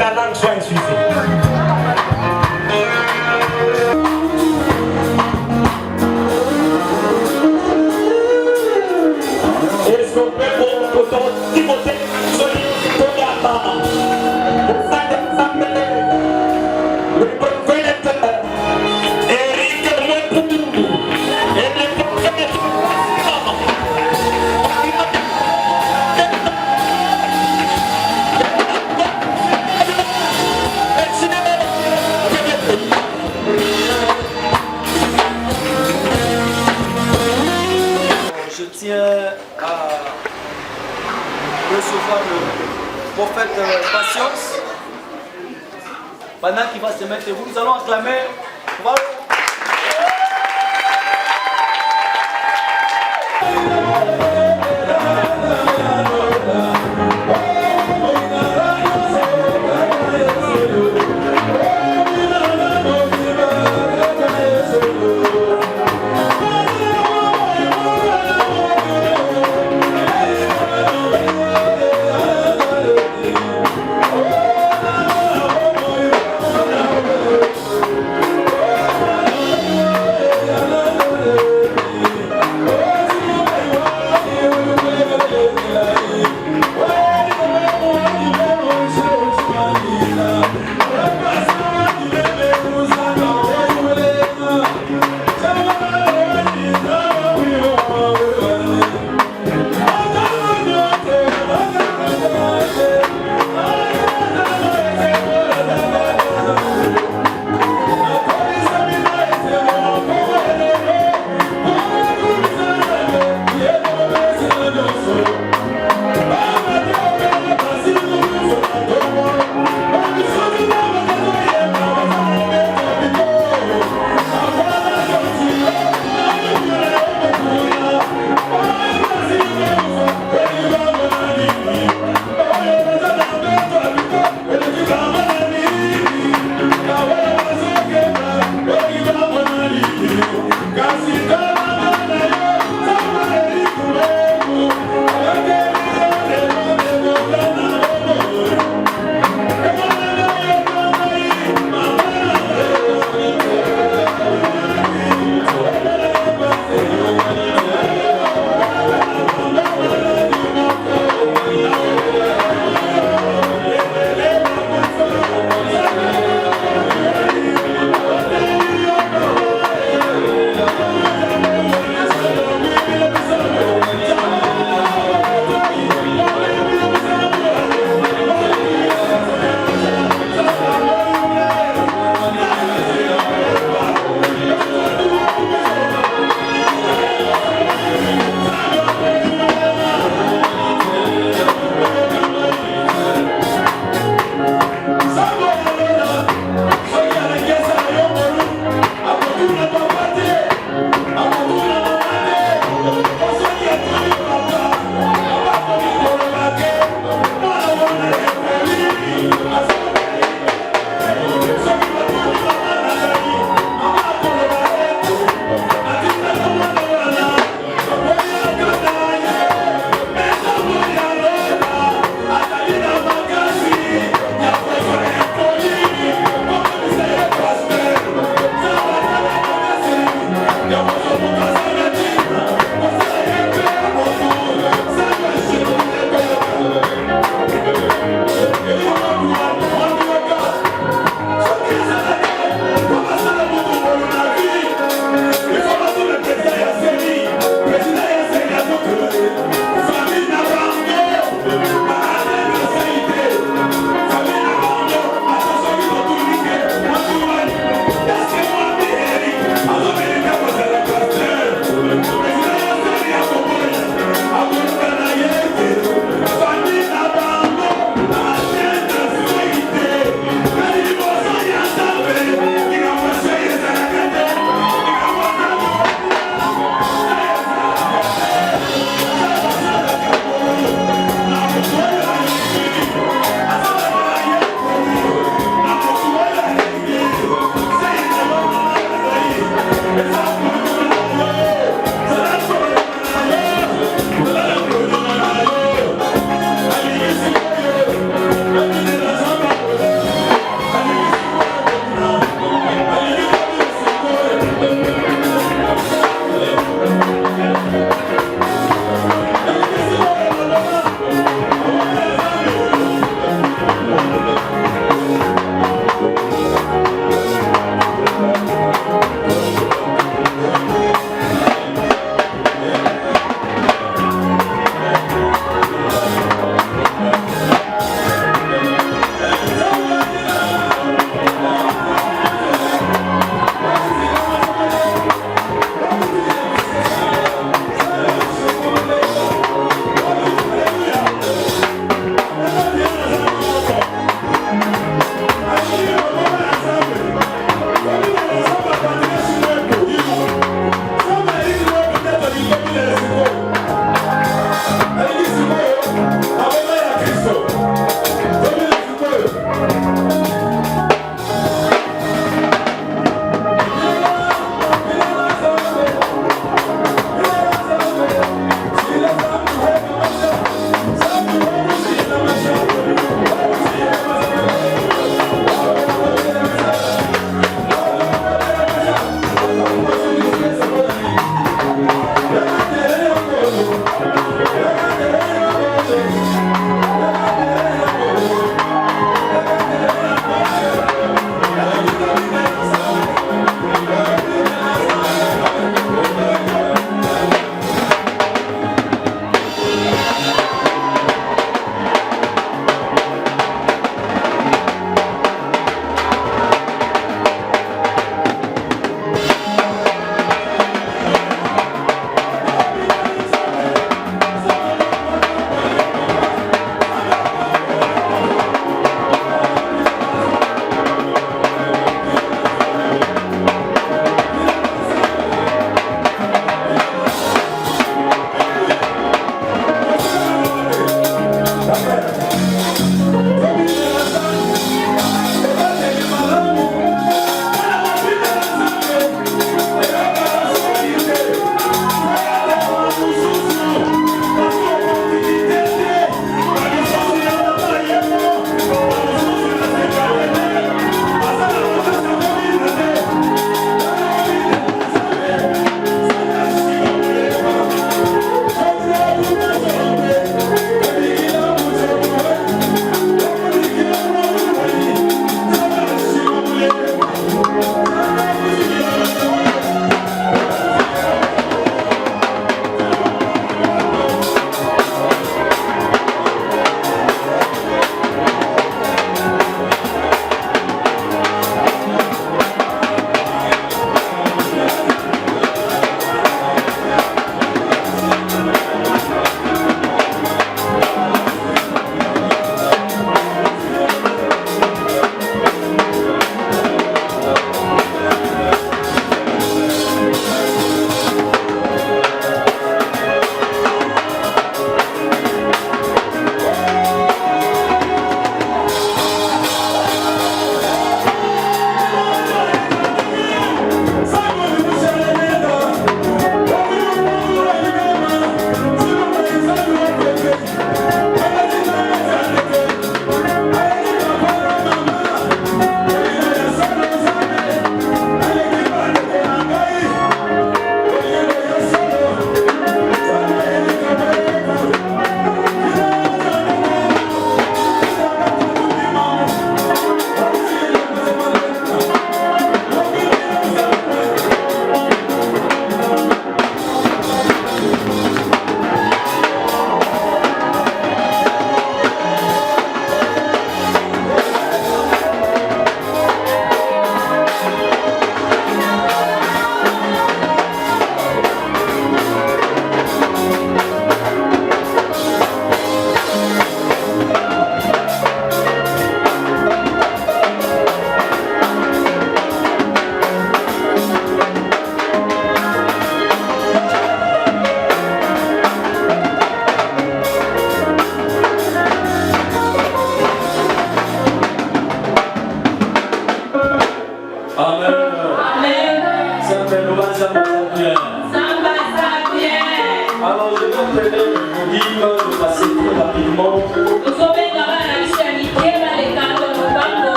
ta langue soit insuffisante. Est-ce qu'on peut pour ton Timothée solide pour la maman? Le prophète Éric Mopoundou et le prophète je tiens à recevoir le prophète Patience. Pendant qu'il va se mettre debout, nous allons acclamer. Voilà.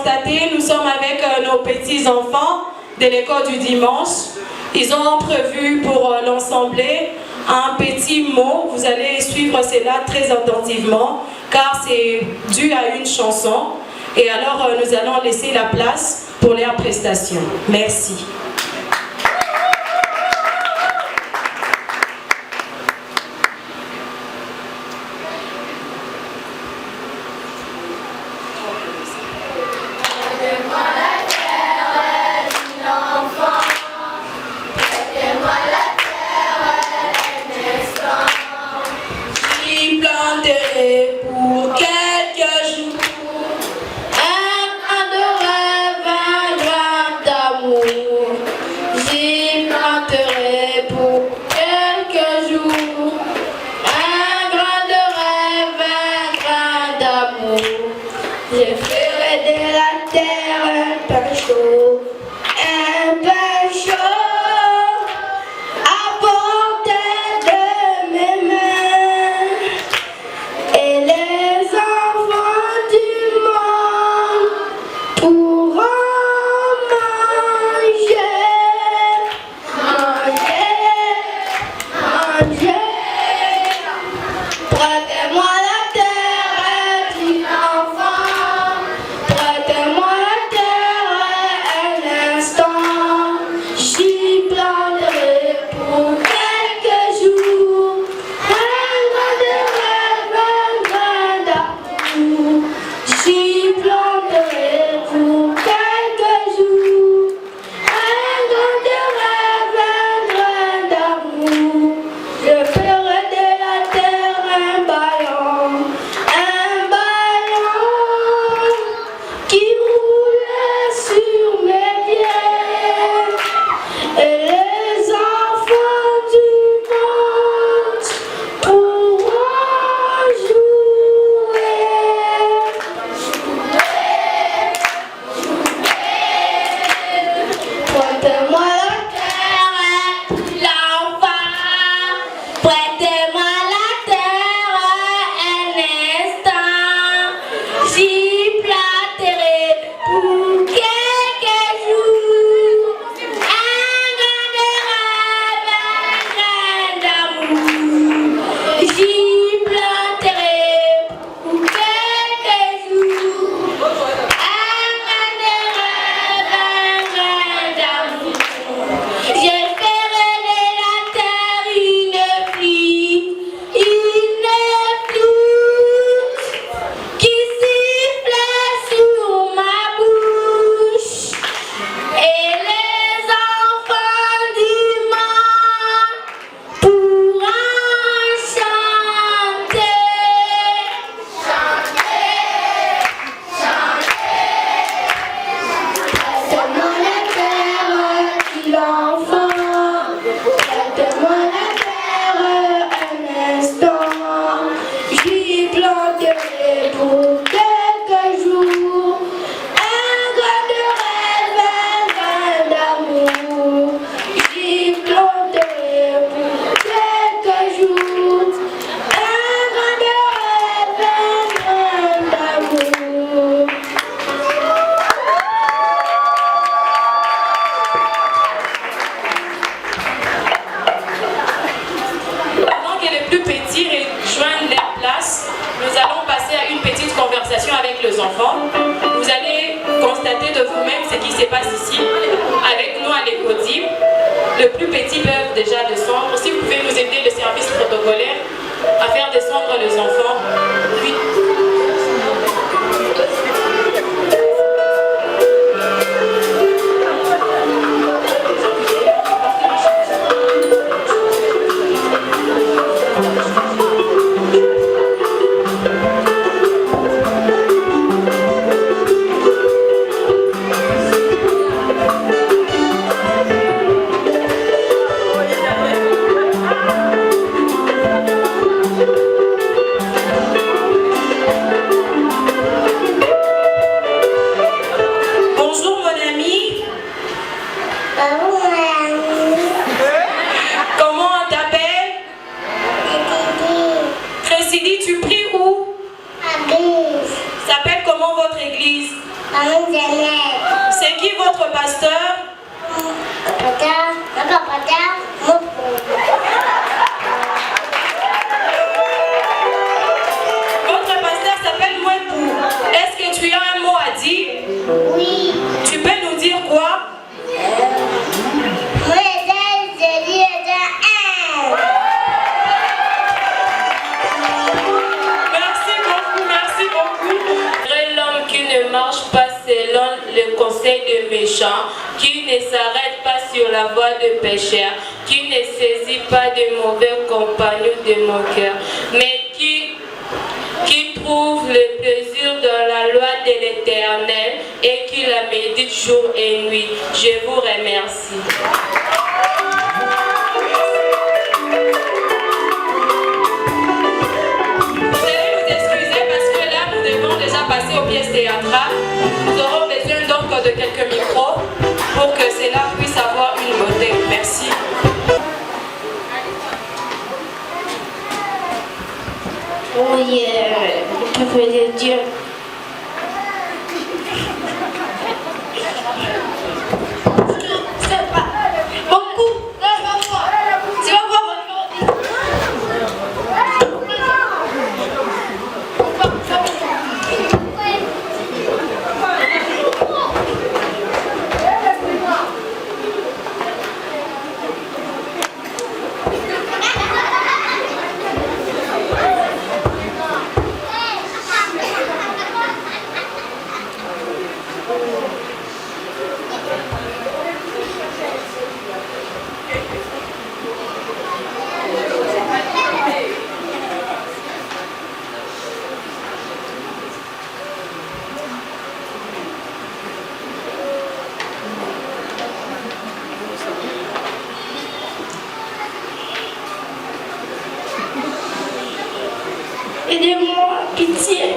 constater, nous sommes avec nos petits-enfants de l'école du dimanche. Ils ont prévu pour l'ensemble un petit mot. Vous allez suivre cela très attentivement car c'est dû à une chanson. Et alors, nous allons laisser la place pour les prestations. Merci. Pour quelques jours, un grain de rêve, un grain d'amour. J'y planterai pour quelques jours, un grain de rêve, un grain d'amour. Je ferai de la terre un pain chaud, un pain chaud. À portée de mes mains. Et les enfants du monde pourront manger, manger. Prêtez-moi la terre, petit enfant. Prêtez-moi la terre un instant. J'y planterai pour quelques jours. Un grain de rêve, un grain d'amour. J'y planterai pour quelques jours. Un grain de rêve, un grain d'amour. Je ferai de la terre un ballon qui roule sur mes pieds. Et les enfants du monde pourront jouer. Prêtez-moi la terre, l'enfant. Prêtez-moi la terre un instant. J'y planterai pour quelques jours. Un grain de rêve, un grain d'amour. J'y planterai pour quelques jours. Un grain de rêve, un grain d'amour. Je ferai de la terre une flûte qui siffle sur ma bouche. Et les enfants du monde pourront chanter. Prêtez-moi la terre, petit enfant. Prêtez-moi la terre un instant. J'y planterai pour quelques jours. Un grain de rêve, un grain d'amour. J'y planterai pour quelques jours. Un grain de rêve, un grain d'amour. Pendant que les plus petits rejoignent leur place, nous allons passer à une petite conversation avec les enfants. Vous allez constater de vous-même ce qui se passe ici avec nous à l'Écodime. Les plus petits peuvent déjà descendre. Si vous pouvez nous aider, le service protocolaire, à faire descendre les enfants. Oui. S'appelle comment votre église? C'est qui votre pasteur? Votre pasteur s'appelle Mouepou. Est-ce que tu as un mot à dire? Oui. Tu peux nous dire quoi? Merci beaucoup. L'homme qui ne marche pas selon le conseil des méchants, qui ne s'arrête pas sur la voie de pécheurs, qui ne saisit pas de mauvais compagnons de mon cœur, mais qui trouve le plaisir dans la loi de l'Éternel et qui la médite jour et nuit. Je vous remercie. Vous allez nous excuser parce que là, nous devons déjà passer aux pièces théâtrales. Nous aurons besoin donc de quelques micros pour que cela puisse avoir une beauté. Merci. Oui, que veut Dieu? C'est pas beaucoup. Tu vas voir. Aidez-moi, pitié.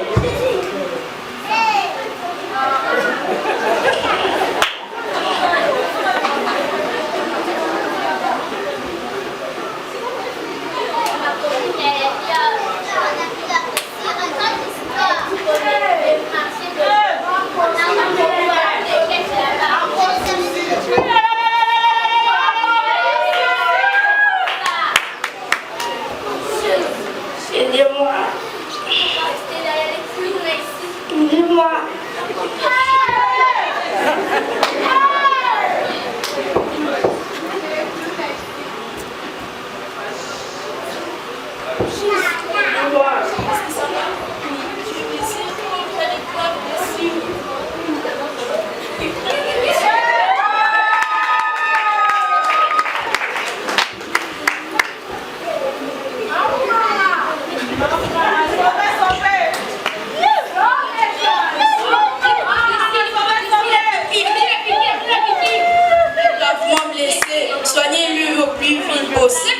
Aidez-moi. Aidez-moi. Soignez-le au plus vite possible.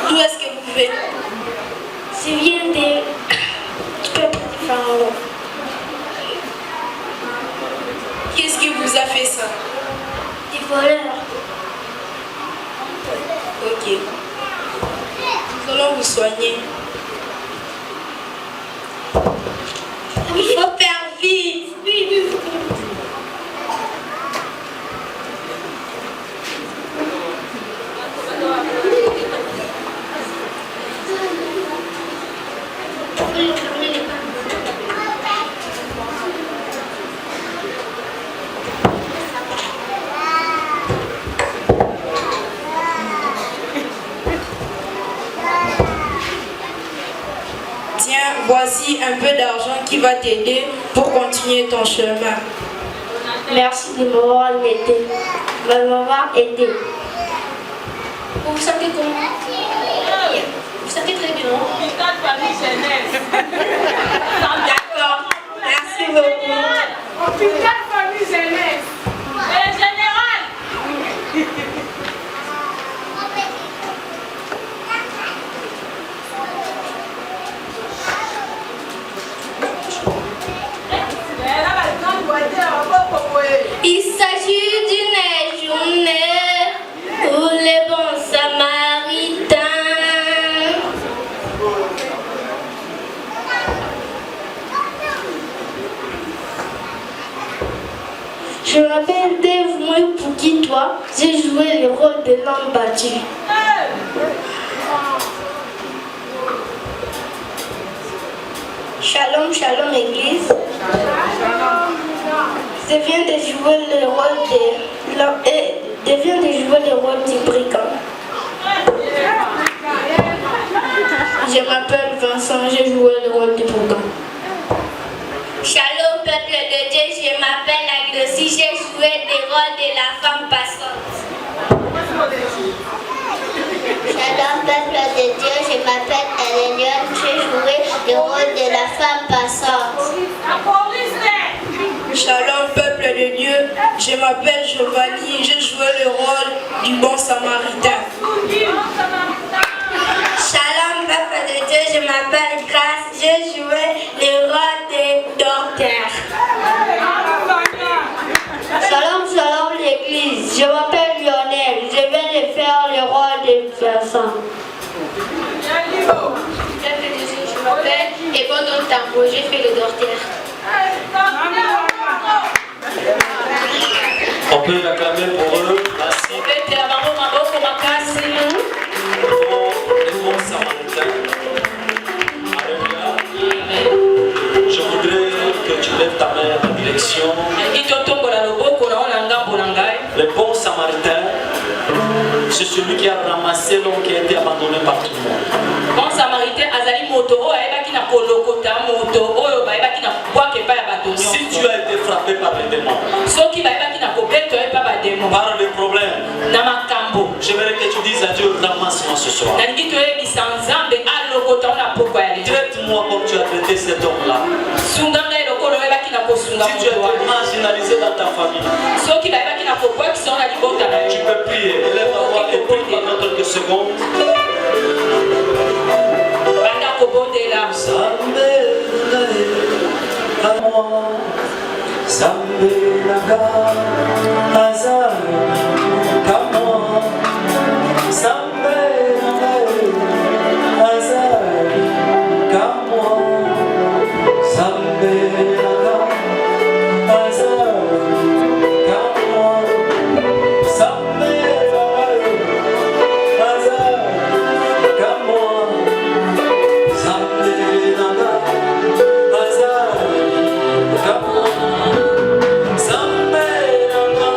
D'où est-ce que vous venez? Je viens de... Tu peux faire un mot. Qu'est-ce qui vous a fait ça? Des voleurs. Ok. Nous allons vous soigner. Il faut faire vite. Oui. Tiens, voici un peu d'argent qui va t'aider pour continuer ton chemin. Merci de m'avoir aidé. Vous vous sentez comment? Vous sentez très bien. D'accord. Merci beaucoup. Hôpital Famille Jeunesse. Et général. Je m'appelle Dave Moué-Poukitois. J'ai joué le rôle de l'homme battu. Shalom, shalom église. Je viens de jouer le rôle du brigand. Je m'appelle Vincent, j'ai joué le rôle du brigand. Shalom peuple de Dieu, je m'appelle Agnossi, j'ai joué le rôle de la femme passante. Shalom peuple de Dieu, je m'appelle Eléliane, j'ai joué le rôle de la femme passante. Shalom peuple de Dieu, je m'appelle Giovanni, j'ai joué le rôle du bon samaritain. Shalom peuple de Dieu, je m'appelle Grace, j'ai joué le rôle de docteur. Shalom, shalom l'église. Je m'appelle Lionel. Je viens de faire le rôle de Vincent. Je m'appelle Ebono Tambo, j'ai fait le docteur. On peut l'acclamer pour eux. Merci. Les bons samaritains. Alléluia. Je voudrais que tu lèves ta main en direction. Le bon samaritain, c'est celui qui a ramassé l'homme qui a été abandonné par tout le monde. Bon samaritain azali moto oyo ayebaki na kolokota moto oyo bayebaki na bwaka epai ya bato Si nyonso. tu as été frappé par les démons, Soki bayebaki na kobeta oyo epai bademo par les problèmes, na makambo j'aimerais que tu dises à Dieu, ramasse-moi ce soir. nalingi toyebisa nzambe alokota oyo na pokwa ya lelo. Traite-moi comme tu as traité cet homme-là. Sunga ngai lokola oyebaki na kosunga Si tu as moto été wana. marginalisé dans ta famille, Soki bayebaki na kobwakisa oyo na libota na tu yo. peux prier. Lève la voix et prie pendant quelques secondes. Banda kobondela. Zambe naga azali kamwa Zambe naga azali kamwa Zambe naga azali kamwa Zambe naga azali kamwa Zambe naga azali kamwa Zambe naga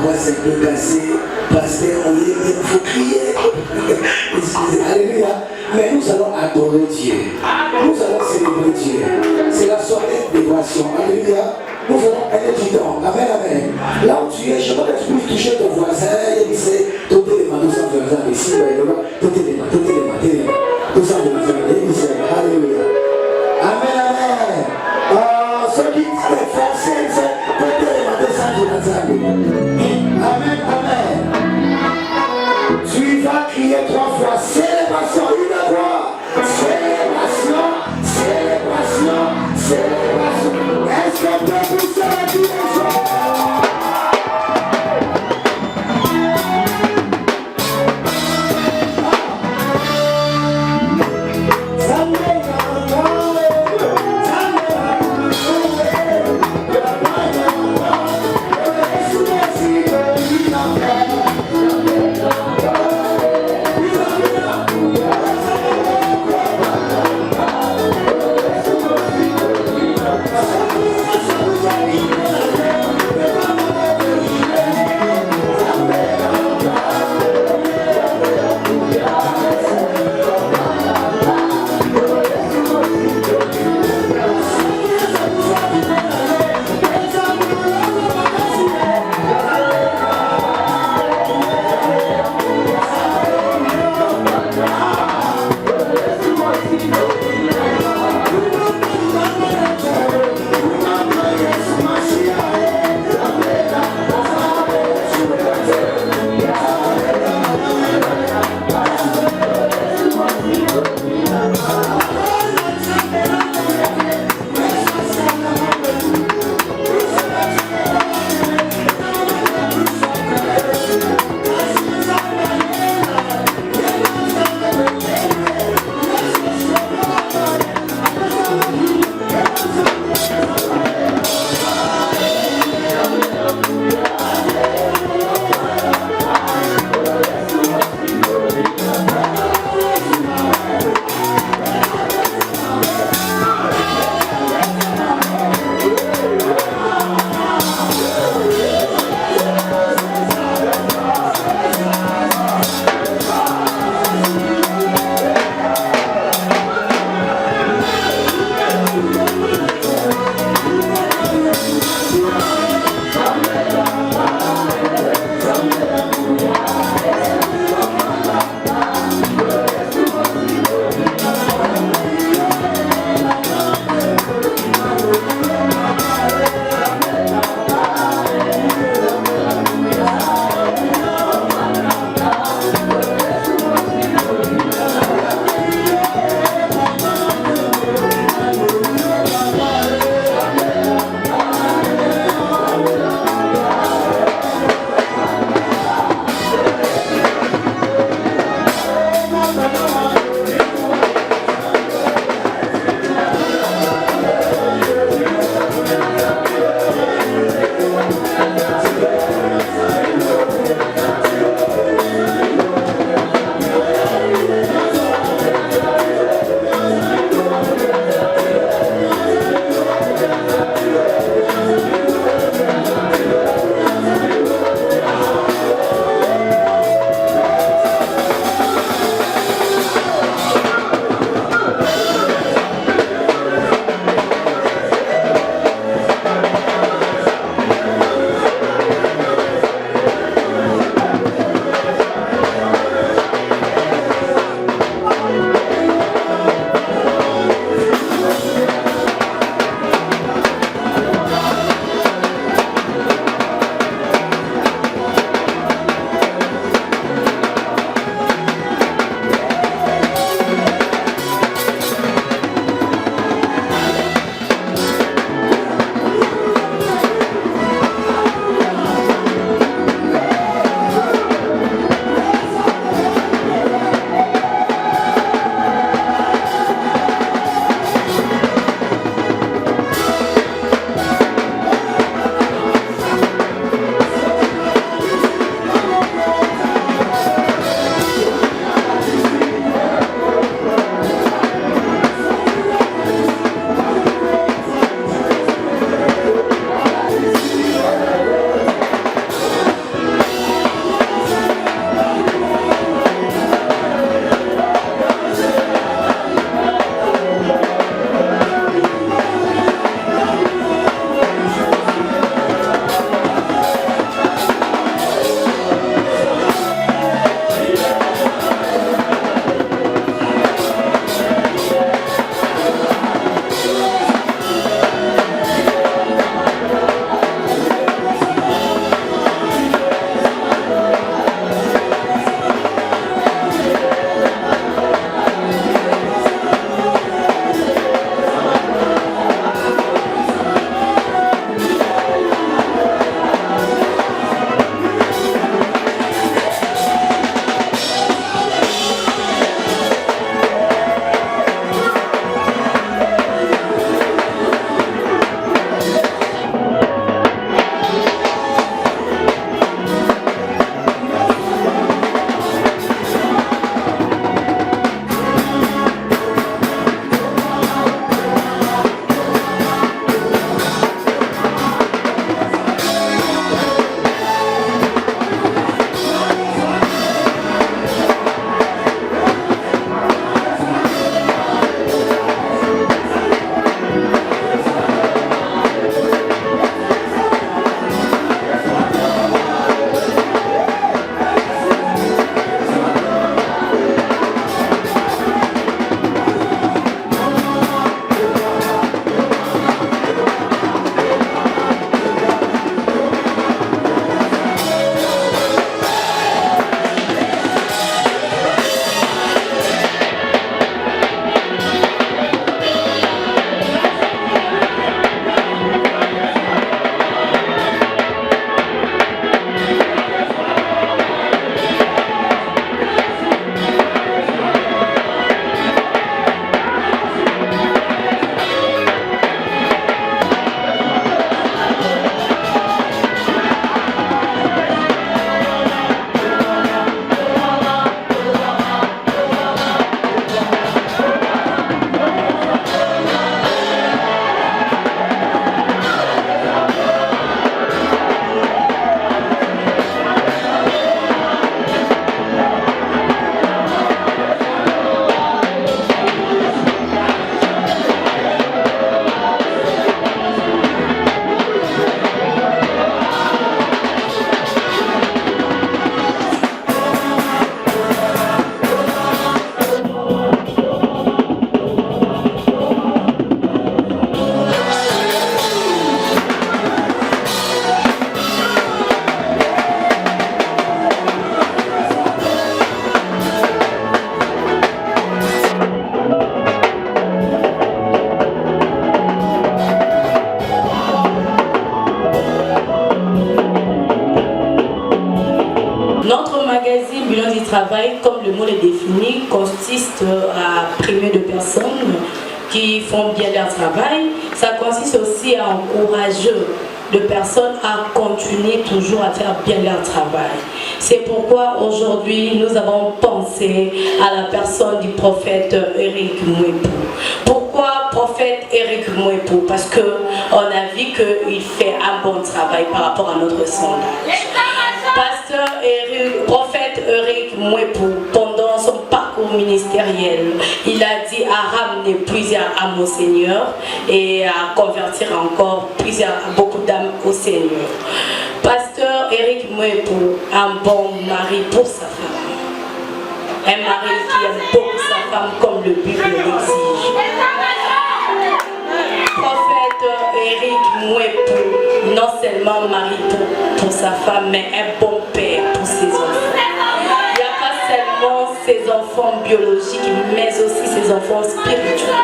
voix s'est un peu cassée. Pasteur, il faut crier. Excusez, alléluia. Mais nous allons adorer Dieu. Nous allons célébrer Dieu. C'est la soirée d'évasion. Alléluia. Nous allons aller du temps. Amen, amen. Là où tu es, je veux que tu puisses toucher ton voisin. Il dit c'est tout les mains, 220 ans. Ici, tout les mains. Alléluia. Amen, amen. Ceux qui sont forcés, c'est tout les mains, amen, amen. Tu vas crier 3 fois. Célébration, une voix. Célébration, célébration, célébration. Est-ce qu'on peut pousser la direction? Notre magazine Bilan du travail, comme le mot est défini, consiste à primer de personnes qui font bien leur travail. Ça consiste aussi à encourager de personnes à continuer toujours à faire bien leur travail. C'est pourquoi aujourd'hui nous avons pensé à la personne du prophète Éric Mouepou. Pourquoi prophète Éric Mouepou? Parce qu'on a vu qu'il fait un bon travail par rapport à notre sondage. Pasteur Éric, prophète Éric Mouepou, pendant son parcours ministériel, il a dit à ramener plusieurs âmes au Seigneur et à convertir encore beaucoup d'âmes au Seigneur. Pasteur Éric Mouepou, un bon mari pour sa femme. Un mari qui aime beaucoup sa femme comme le Bible l'exige. Prophète Éric Mouepou, non seulement mari pour sa femme, mais un bon père pour ses enfants. Il n'y a pas seulement ses enfants biologiques, mais aussi ses enfants spirituels.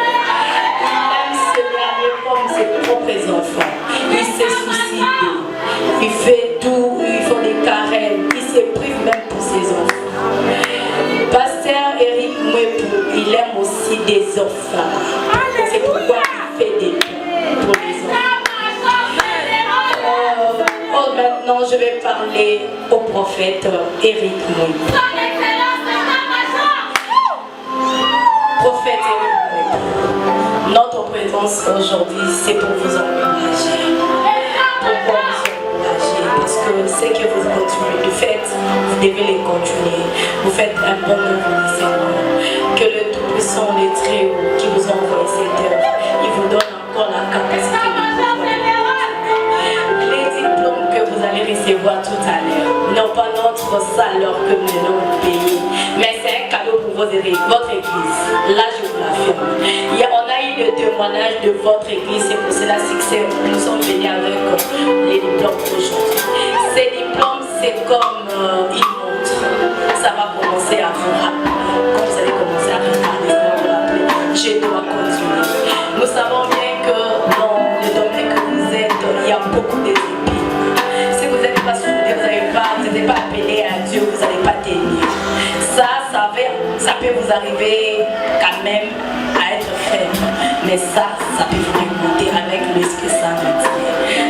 Il aime se dernier comme ses propres enfants. Il se soucie d'eux. Il fait tout, il fait des carènes, il se prive même pour ses enfants. Pasteur Éric Mouepou, il aime aussi des enfants. C'est pourquoi il fait des plans pour les enfants. Maintenant, je vais parler au prophète Éric Mouepou. Prophète Éric Mouepou, notre présence aujourd'hui, c'est pour vous encourager. Pourquoi vous encourager? Parce que c'est que vous continuez de faire, vous devez les continuer. Vous faites un bon œuvre du Seigneur. Que le Tout-Puissant, le Très-Haut, qui vous envoie cette œuvre, il vous donne encore la capacité de pouvoir les diplômes que vous allez recevoir tout à l'heure. Non pas notre salaire que nous allons payer, mais c'est un cadeau pour votre église. Là, je vous l'affirme. On a eu le témoignage de votre église, c'est pour cela que nous sommes venus avec les diplômes aujourd'hui. Ces diplômes, c'est comme une montre. Ça va commencer à vous rappeler. Quand vous allez commencer à regarder, ça va vous rappeler. Je dois continuer. Nous savons bien que dans le domaine que vous êtes, il y a beaucoup de épines. Si vous n'êtes pas soudé, vous n'êtes pas appelé à Dieu, vous n'allez pas tenir. Ça peut vous arriver quand même à être ferme. Mais ça peut vous remonter avec l'Esprit Saint de Dieu.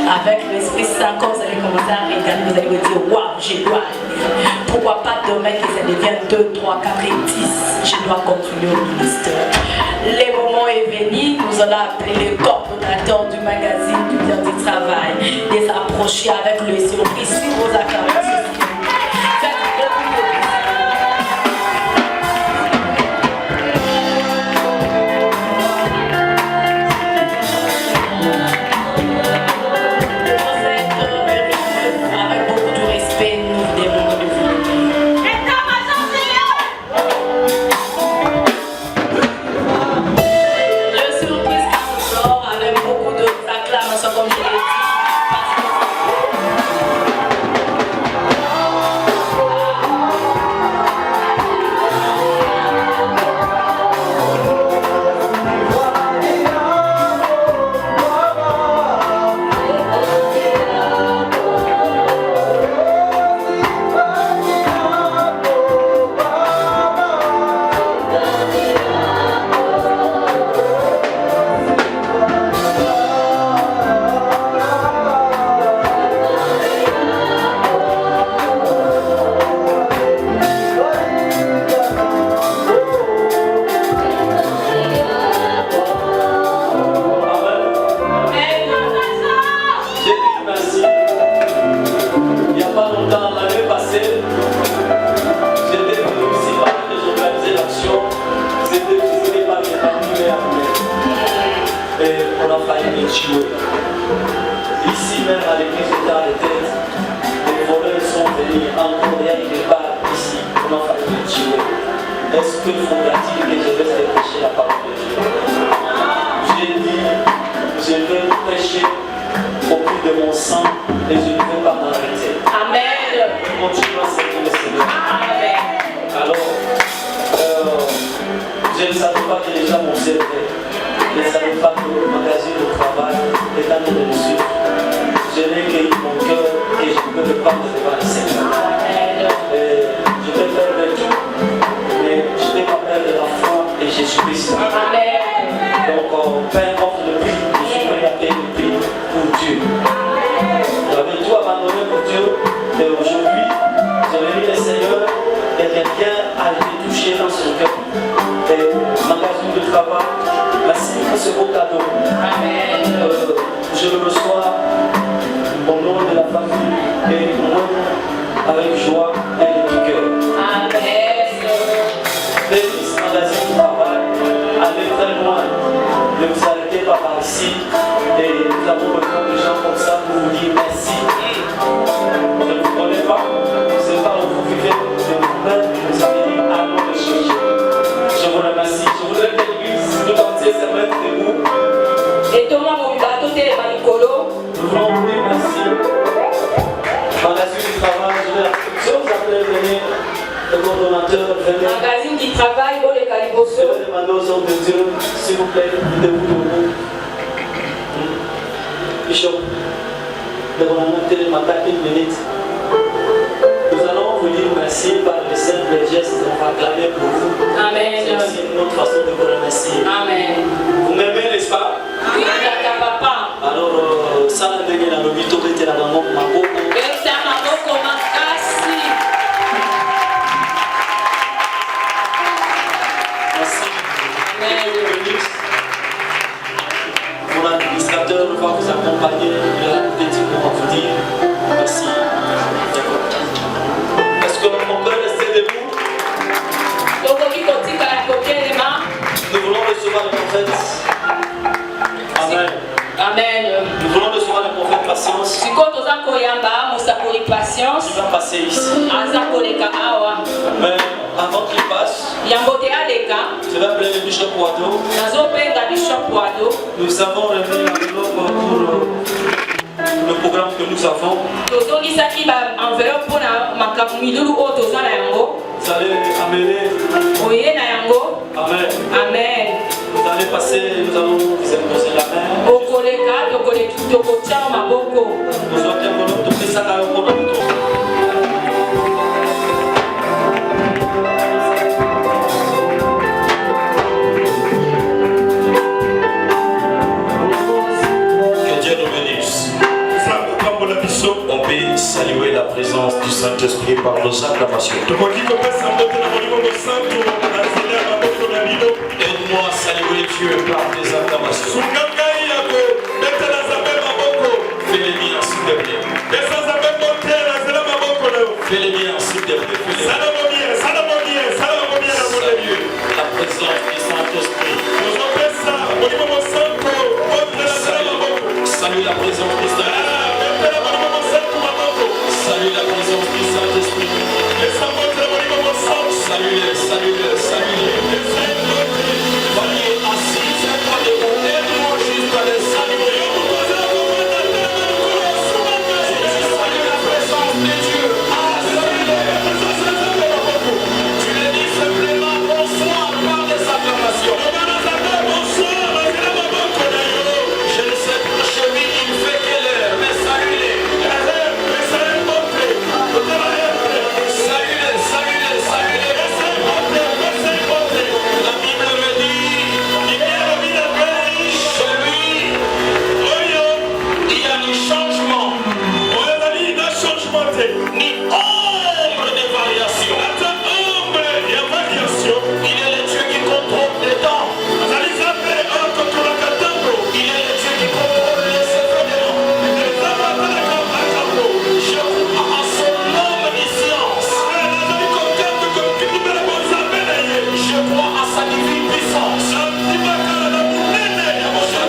Avec l'Esprit Saint, quand vous allez commencer à regarder, vous allez vous dire, waouh, je dois aller. Pourquoi pas demain que ça devienne 2, 3, 4 et 10. Je dois continuer au ministère. Le moment est venu, nous allons appeler le coordonnateur du magazine du Bilan du travail de s'approcher avec le surprise sur vos acclamations. Ici même à l'église de Terre-de-Tête, les voleurs sont venus encore il y a une part ici, on a failli les tuer. Est-ce que faudra-t-il que je vais aller prêcher la parole de Dieu? J'ai dit, je vais prêcher au prix de mon sang et je ne vais pas m'arrêter. Amen. Je continue à servir le Seigneur. Amen. Alors, je ne savais pas que les gens m'observaient. Je ne savais pas que le magazine de travail est en train de me suivre. Je n'ai cueilli mon cœur et je ne peux pas me devant le Seigneur. ce beau cadeau. Amen. Je le reçois au nom de la famille et moi avec joie et du cœur. Amen. Bénisse magazine du travail, allez très loin, ne vous arrêtez pas par ici et nous avons besoin de gens comme ça pour vous dire merci. Je ne vous connais pas, c'est pas où vous vivez de vous-même, vous avez dit allons le chercher. Je vous remercie. Je voudrais que l'église tout entière se mette debout. Et Thomas Mobibato Télémanicolo. Nous voulons vous dire merci. Dans la suite du travail, je vous appelle venir, le coordonnateur venir. Magazine du travail, bon les Je Caliboso. vais demander aux hommes de Dieu, s'il vous plaît, debout. Bishop, le coordonnateur de matin, une minute. Nous allons vous dire merci par les simples gestes, on va clamer pour vous. Amen. C'est aussi notre façon de vous remercier. Amen. Vous m'aimez, n'est-ce pas? Oui, papa. Alors, ça n'a pas été la lobito, c'était la maman, ma beau. Et ça m'a beaucoup merci. Merci. Amen. Mon administrateur va vous accompagner. Il a un petit mot à vous dire. Merci. Est-ce que mon cœur est debout? Nous voulons recevoir le prophète. Amen. Amen. Nous voulons recevoir le prophète Patience. Patience. Il va passer ici. Mais avant qu'il passe, je vais appeler le Bishop Wado. Nous avons remis l'enveloppe pour le programme que nous avons. Vous allez amener. Amen. Amen. Vous allez passer, nous allons vous imposer la main. Nous allons toquer ça dans le monde. Que Dieu nous bénisse. On peut saluer la présence du Saint-Esprit par nos acclamations. Aide-moi à saluer Dieu par des acclamations. Fais les miens s'il te plaît. Fais les miens s'il te plaît. La présence du Saint-Esprit. Salut la présence du Saint-Esprit. Salut la présence du Saint-Esprit. Salut-les, salut-les, salut-les. Voyez assis, c'est pas de vous. Aide-moi juste à les saluer. Salut la présence de Dieu. Tu les dis simplement bonsoir par des acclamations. Je ne sais pas chemin, il fait quelle heure, mais salut-les. Salut-les, salut-les, salut-les. La Bible me dit, chez lui, il y a ni changement, ni ombre de variation. Il est le Dieu qui contrôle les temps. Il est le Dieu qui contrôle les secrets des noms. Je crois à son omniscience. Je crois à sa divine puissance. Je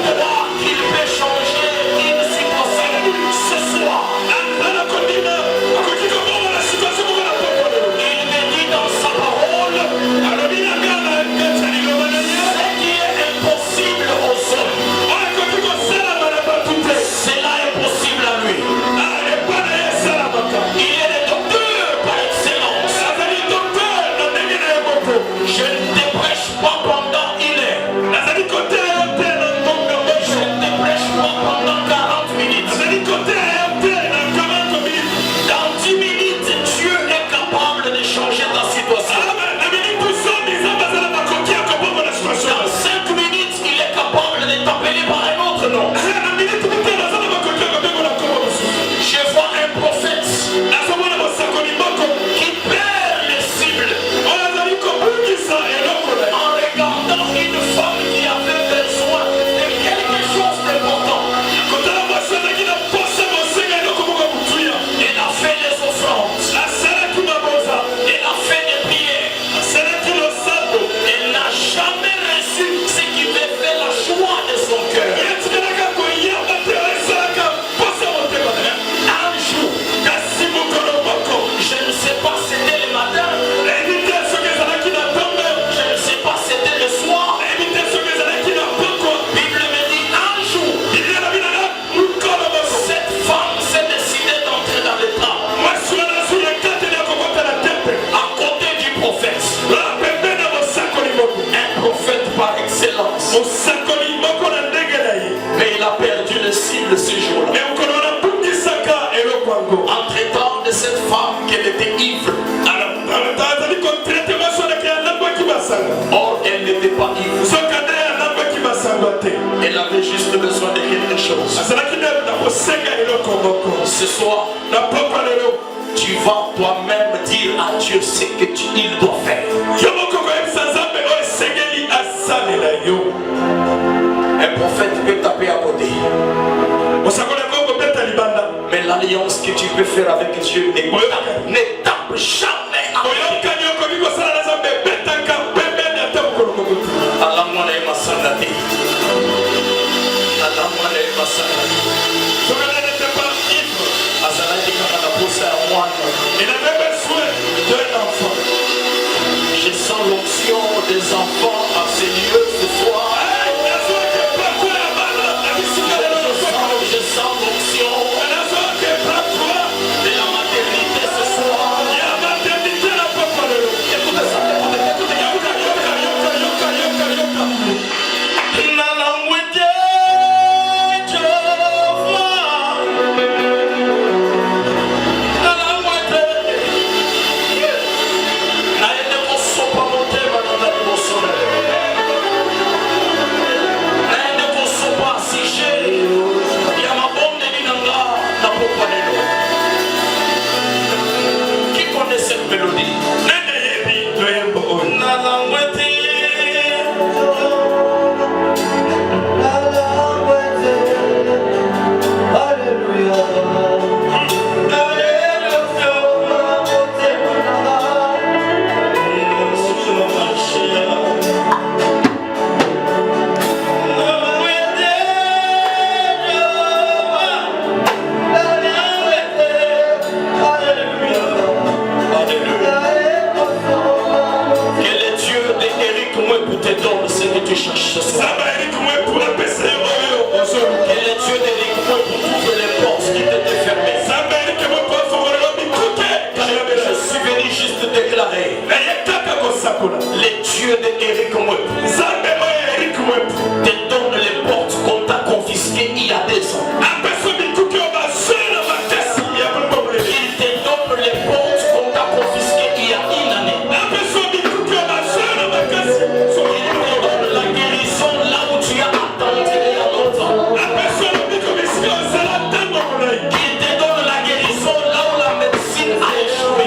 crois qu'il peut changer une situation ce soir. qu'elle était ivre. Or, elle n'était pas ivre. Elle avait juste besoin de quelque chose. Ce soir, tu vas toi-même dire à Dieu ce que il doit faire. Un prophète peut taper à côté. Mais l'alliance que tu peux faire avec Dieu ne tape jamais à côté. Il avait besoin d'un enfant. Je sens l'onction des enfants à ces lieux ce soir. Je sens l'onction de la maternité ce soir. Écoutez ça. Les dieux d'Éric Mouep te donnent les portes qu'on t'a confisquées il y a 2 ans. Ils te donnent les portes qu'on t'a confisquées il y a 1 année. Ils te donnent la guérison là où tu as attendu il y a longtemps. Ils te donnent la guérison là où la médecine a échoué.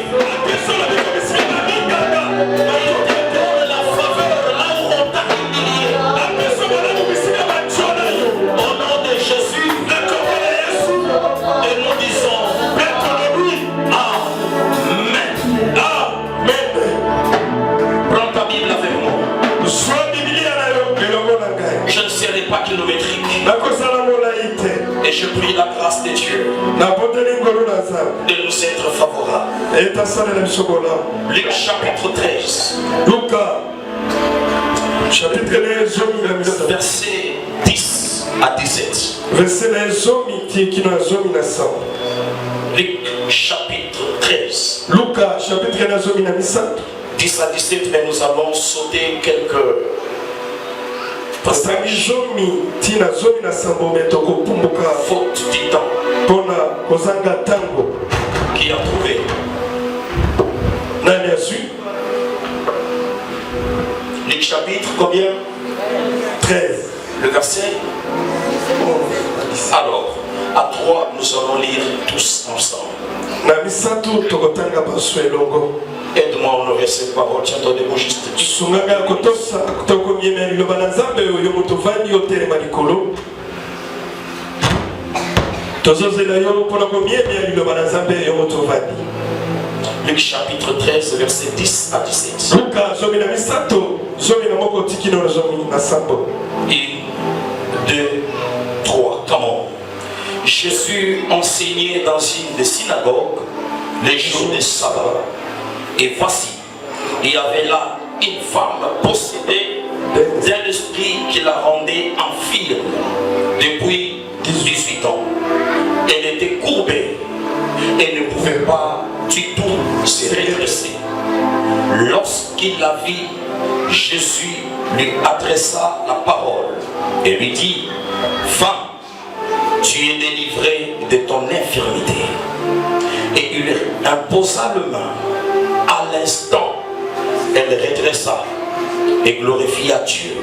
Je ne serai pas kilométrique. Et je prie la grâce de Dieu de nous être favorable. Luc chapitre 13. Verset 10 à 17. Luc chapitre 13. 10 à 17, mais nous allons sauter quelques passages. Faute du temps. Qui a trouvé? Luc chapitre combien? 13. Le verset. Alors, à 3, nous allons lire tous ensemble. Aide-moi à honorer cette parole. Tiens-toi debout juste. Luc chapitre 13, verset 10 à 17. 1, 2, 3. Comment? Jésus enseignait dans une synagogue les jours de sabbat. Et voici, il y avait là une femme possédée d'un esprit qui la rendait infirme depuis 18 ans. Elle était courbée et ne pouvait pas du tout se redresser. Lorsqu'il la vit, Jésus lui adressa la parole et lui dit: Femme, tu es délivrée de ton infirmité. Et il imposa le main. À l'instant, elle redressa et glorifia Dieu.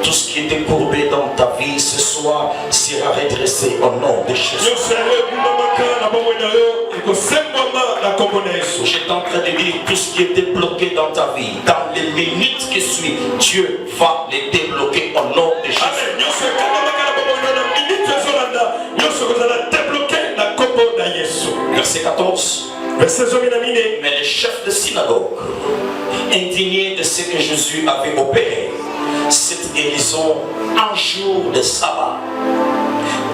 Tout ce qui était courbé dans ta vie ce soir sera redressé au nom de Jésus. J'étais en train de dire tout ce qui était bloqué dans ta vie, dans les minutes qui suivent, Dieu va les débloquer au nom de Jésus. Verset 14. Mais les chefs de synagogue, indignés de ce que Jésus avait opéré, cette guérison un jour de sabbat,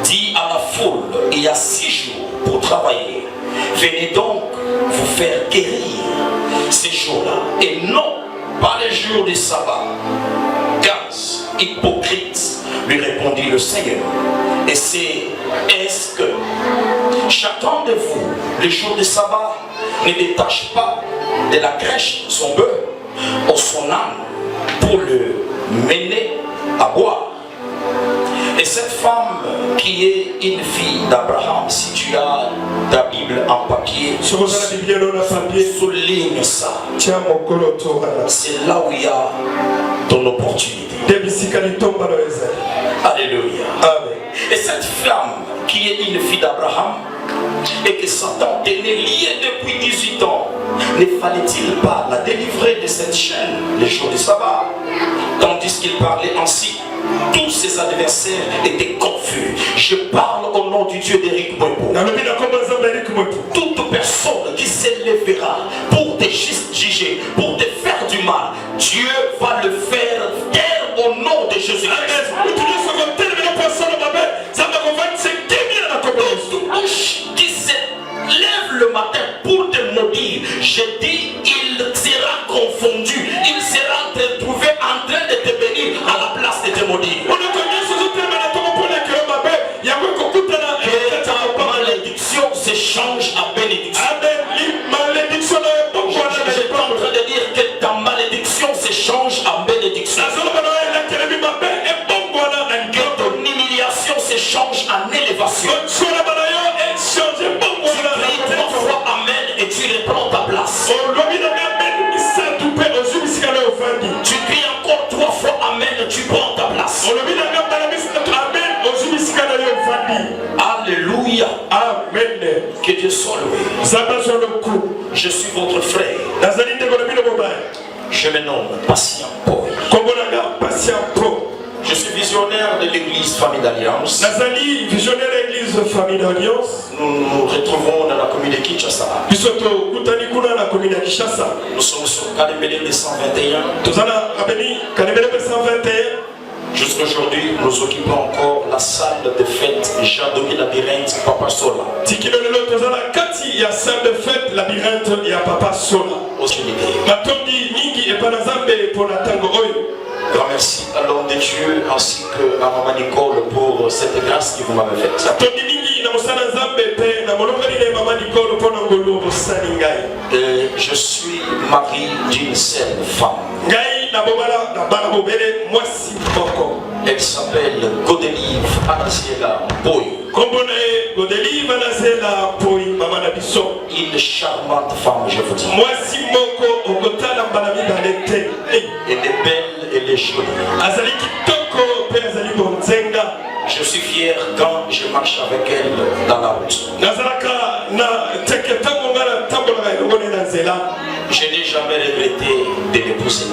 dit à la foule, il y a 6 jours pour travailler, venez donc vous faire guérir ces jours-là et non pas les jours du sabbat. 15. Hypocrite, lui répondit le Seigneur. Et est-ce que chacun de vous, les jours du sabbat, ne détache pas de la crèche son bœuf ou son âne pour le mener à boire? Et cette femme qui est une fille d'Abraham, si tu as ta Bible en papier, souligne ça. C'est là où il y a ton opportunité. Alléluia. Amen. Et cette femme qui est une fille d'Abraham et que Satan tenait liée depuis 18 ans, ne fallait-il pas la délivrer de cette chaîne les jours du sabbat? Tandis qu'il parlait ainsi, tous ses adversaires étaient confus. Je parle au nom du Dieu d'Éric Mwebo. Toute personne qui s'élèvera pour te juger, pour te faire du mal, Dieu va le faire taire au nom de Jésus. Toute bouche qui se lève le matin pour te maudire, je dis, il sera confondu, il sera retrouvé en train de te bénir à la place de te maudire. Que ta malédiction se change à bénédiction. Je suis en train de dire que ta malédiction se change à bénédiction. Que ton humiliation se change en élévation. Tu pries 3 fois Amen et tu reprends ta place. Tu cries encore 3 fois Amen et tu prends ta place. Alléluia. Amen. Que Dieu soit loué. Je suis votre frère. Je me nomme Patient Paul. Je suis visionnaire de l'église Famille d'Alliance. Nous nous retrouvons dans la commune de Kinshasa. Nous sommes sur Kademele 221. Jusqu'aujourd'hui, nous occupons encore la salle de fête Jean-Domi Labyrinthe Papa Sola. Grand merci à l'homme de Dieu ainsi que à Maman Nicole pour cette grâce que vous m'avez faite. Je suis mari d'une seule femme. Elle s'appelle Godelive Anaziela Boy. Une charmante femme, je vous dis. Elle est belle, elle est jolie. Je suis fier quand je marche avec elle dans la route. Je n'ai jamais regretté de l'épouser.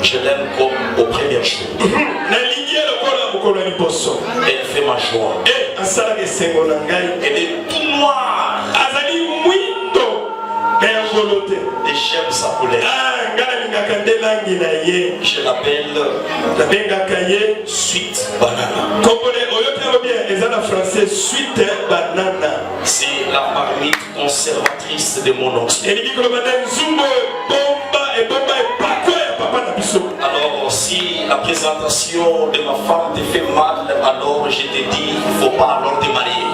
Je l'aime comme au premier jour. Elle fait ma joie. Elle est tout noire. Et j'aime sa couleur. Je l'appelle Sweet Banana. C'est la marmite conservatrice de mon oncle. Alors si la présentation de ma femme te fait mal, alors je te dis, il ne faut pas alors te marier.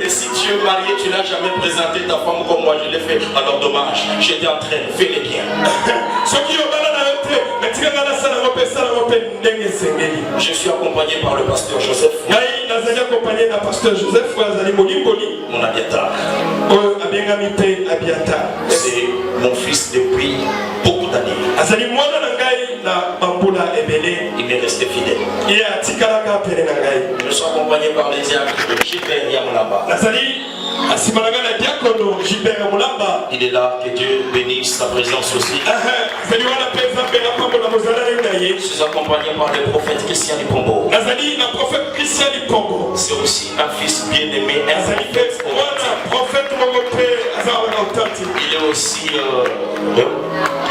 Et si tu es marié, tu n'as jamais présenté ta femme comme moi je l'ai fait, alors dommage, j'étais en train, fais-le bien. Je suis accompagné par le pasteur Joseph. Mon Abiatar. C'est mon fils depuis beaucoup d'années. Il m'est resté fidèle. Je suis accompagné par les diacres de Gilbert Yamulamba. Il est là, que Dieu bénisse sa présence aussi. Je suis accompagné par le prophète Christian Lipombo. C'est aussi un fils bien-aimé. Il est aussi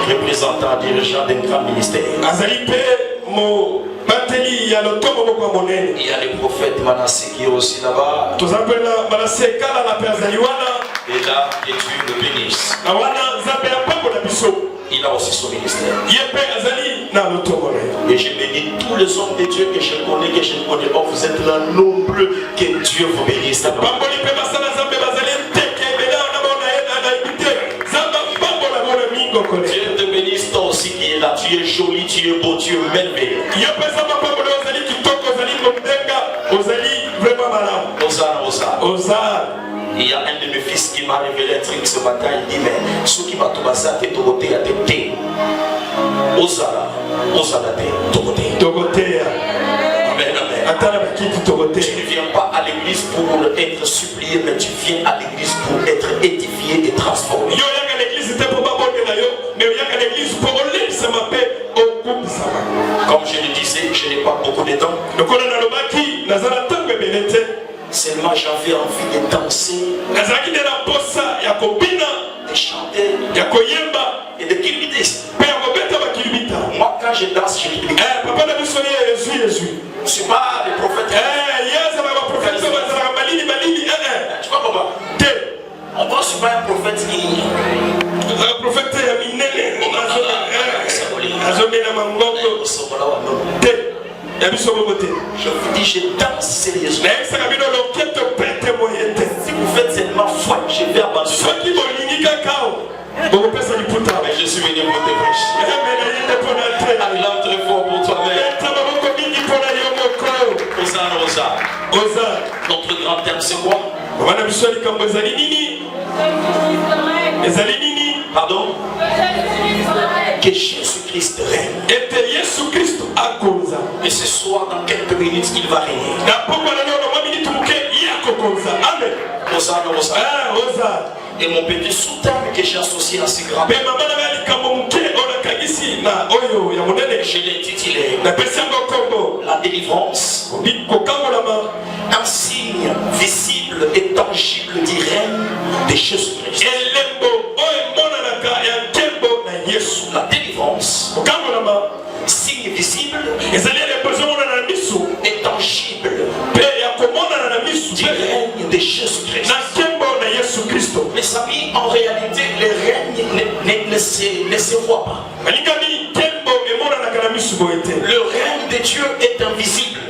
représentant, dirigeant d'un grand ministère. Il y a le prophète Manassé qui est aussi là-bas. Et là, que Dieu le bénisse. Il a aussi son ministère. Et je bénis tous les hommes de Dieu que je connais, que je ne connais pas. Vous êtes là nombreux. Que Dieu vous bénisse. Dieu te bénisse toi aussi qui est là. Tu es joli, tu es beau, tu es merveilleux. Il y a un de mes fils qui m'a révélé un truc ce matin. Il dit, mais ceux qui m'ont tombé ça, t'es togoté à t'es. Osala, togoté. Amen, amen. Tu ne viens pas à l'église pour être supplié, mais tu viens à l'église pour être édifié et transformé. Comme je le disais, je n'ai pas beaucoup de temps. Seulement j'avais envie de danser, de chanter et de kilbiter. Moi quand je danse, je kilbite. Je ne suis pas le prophète. Tu vois comment? Moi je ne suis pas un prophète qui... Je vous dis, je danse sérieusement. Si vous faites seulement foi, je vais abandonner. Mais je suis venu pour te prêcher. Acclame très fort pour toi-même. Osa. Notre grand thème, c'est quoi? Pardon? Que Jésus-Christ règne. Et ce soir, dans quelques minutes, il va régner. Osa. Et mon petit soutien que j'ai associé à ce grand. Je l'ai intitulé La délivrance. Un signe visible et tangible du règne de Jésus-Christ. La délivrance, signe visible et tangible du règne de Jésus-Christ. Mes amis, en réalité, le règne ne se voit pas. Le règne de Dieu est invisible.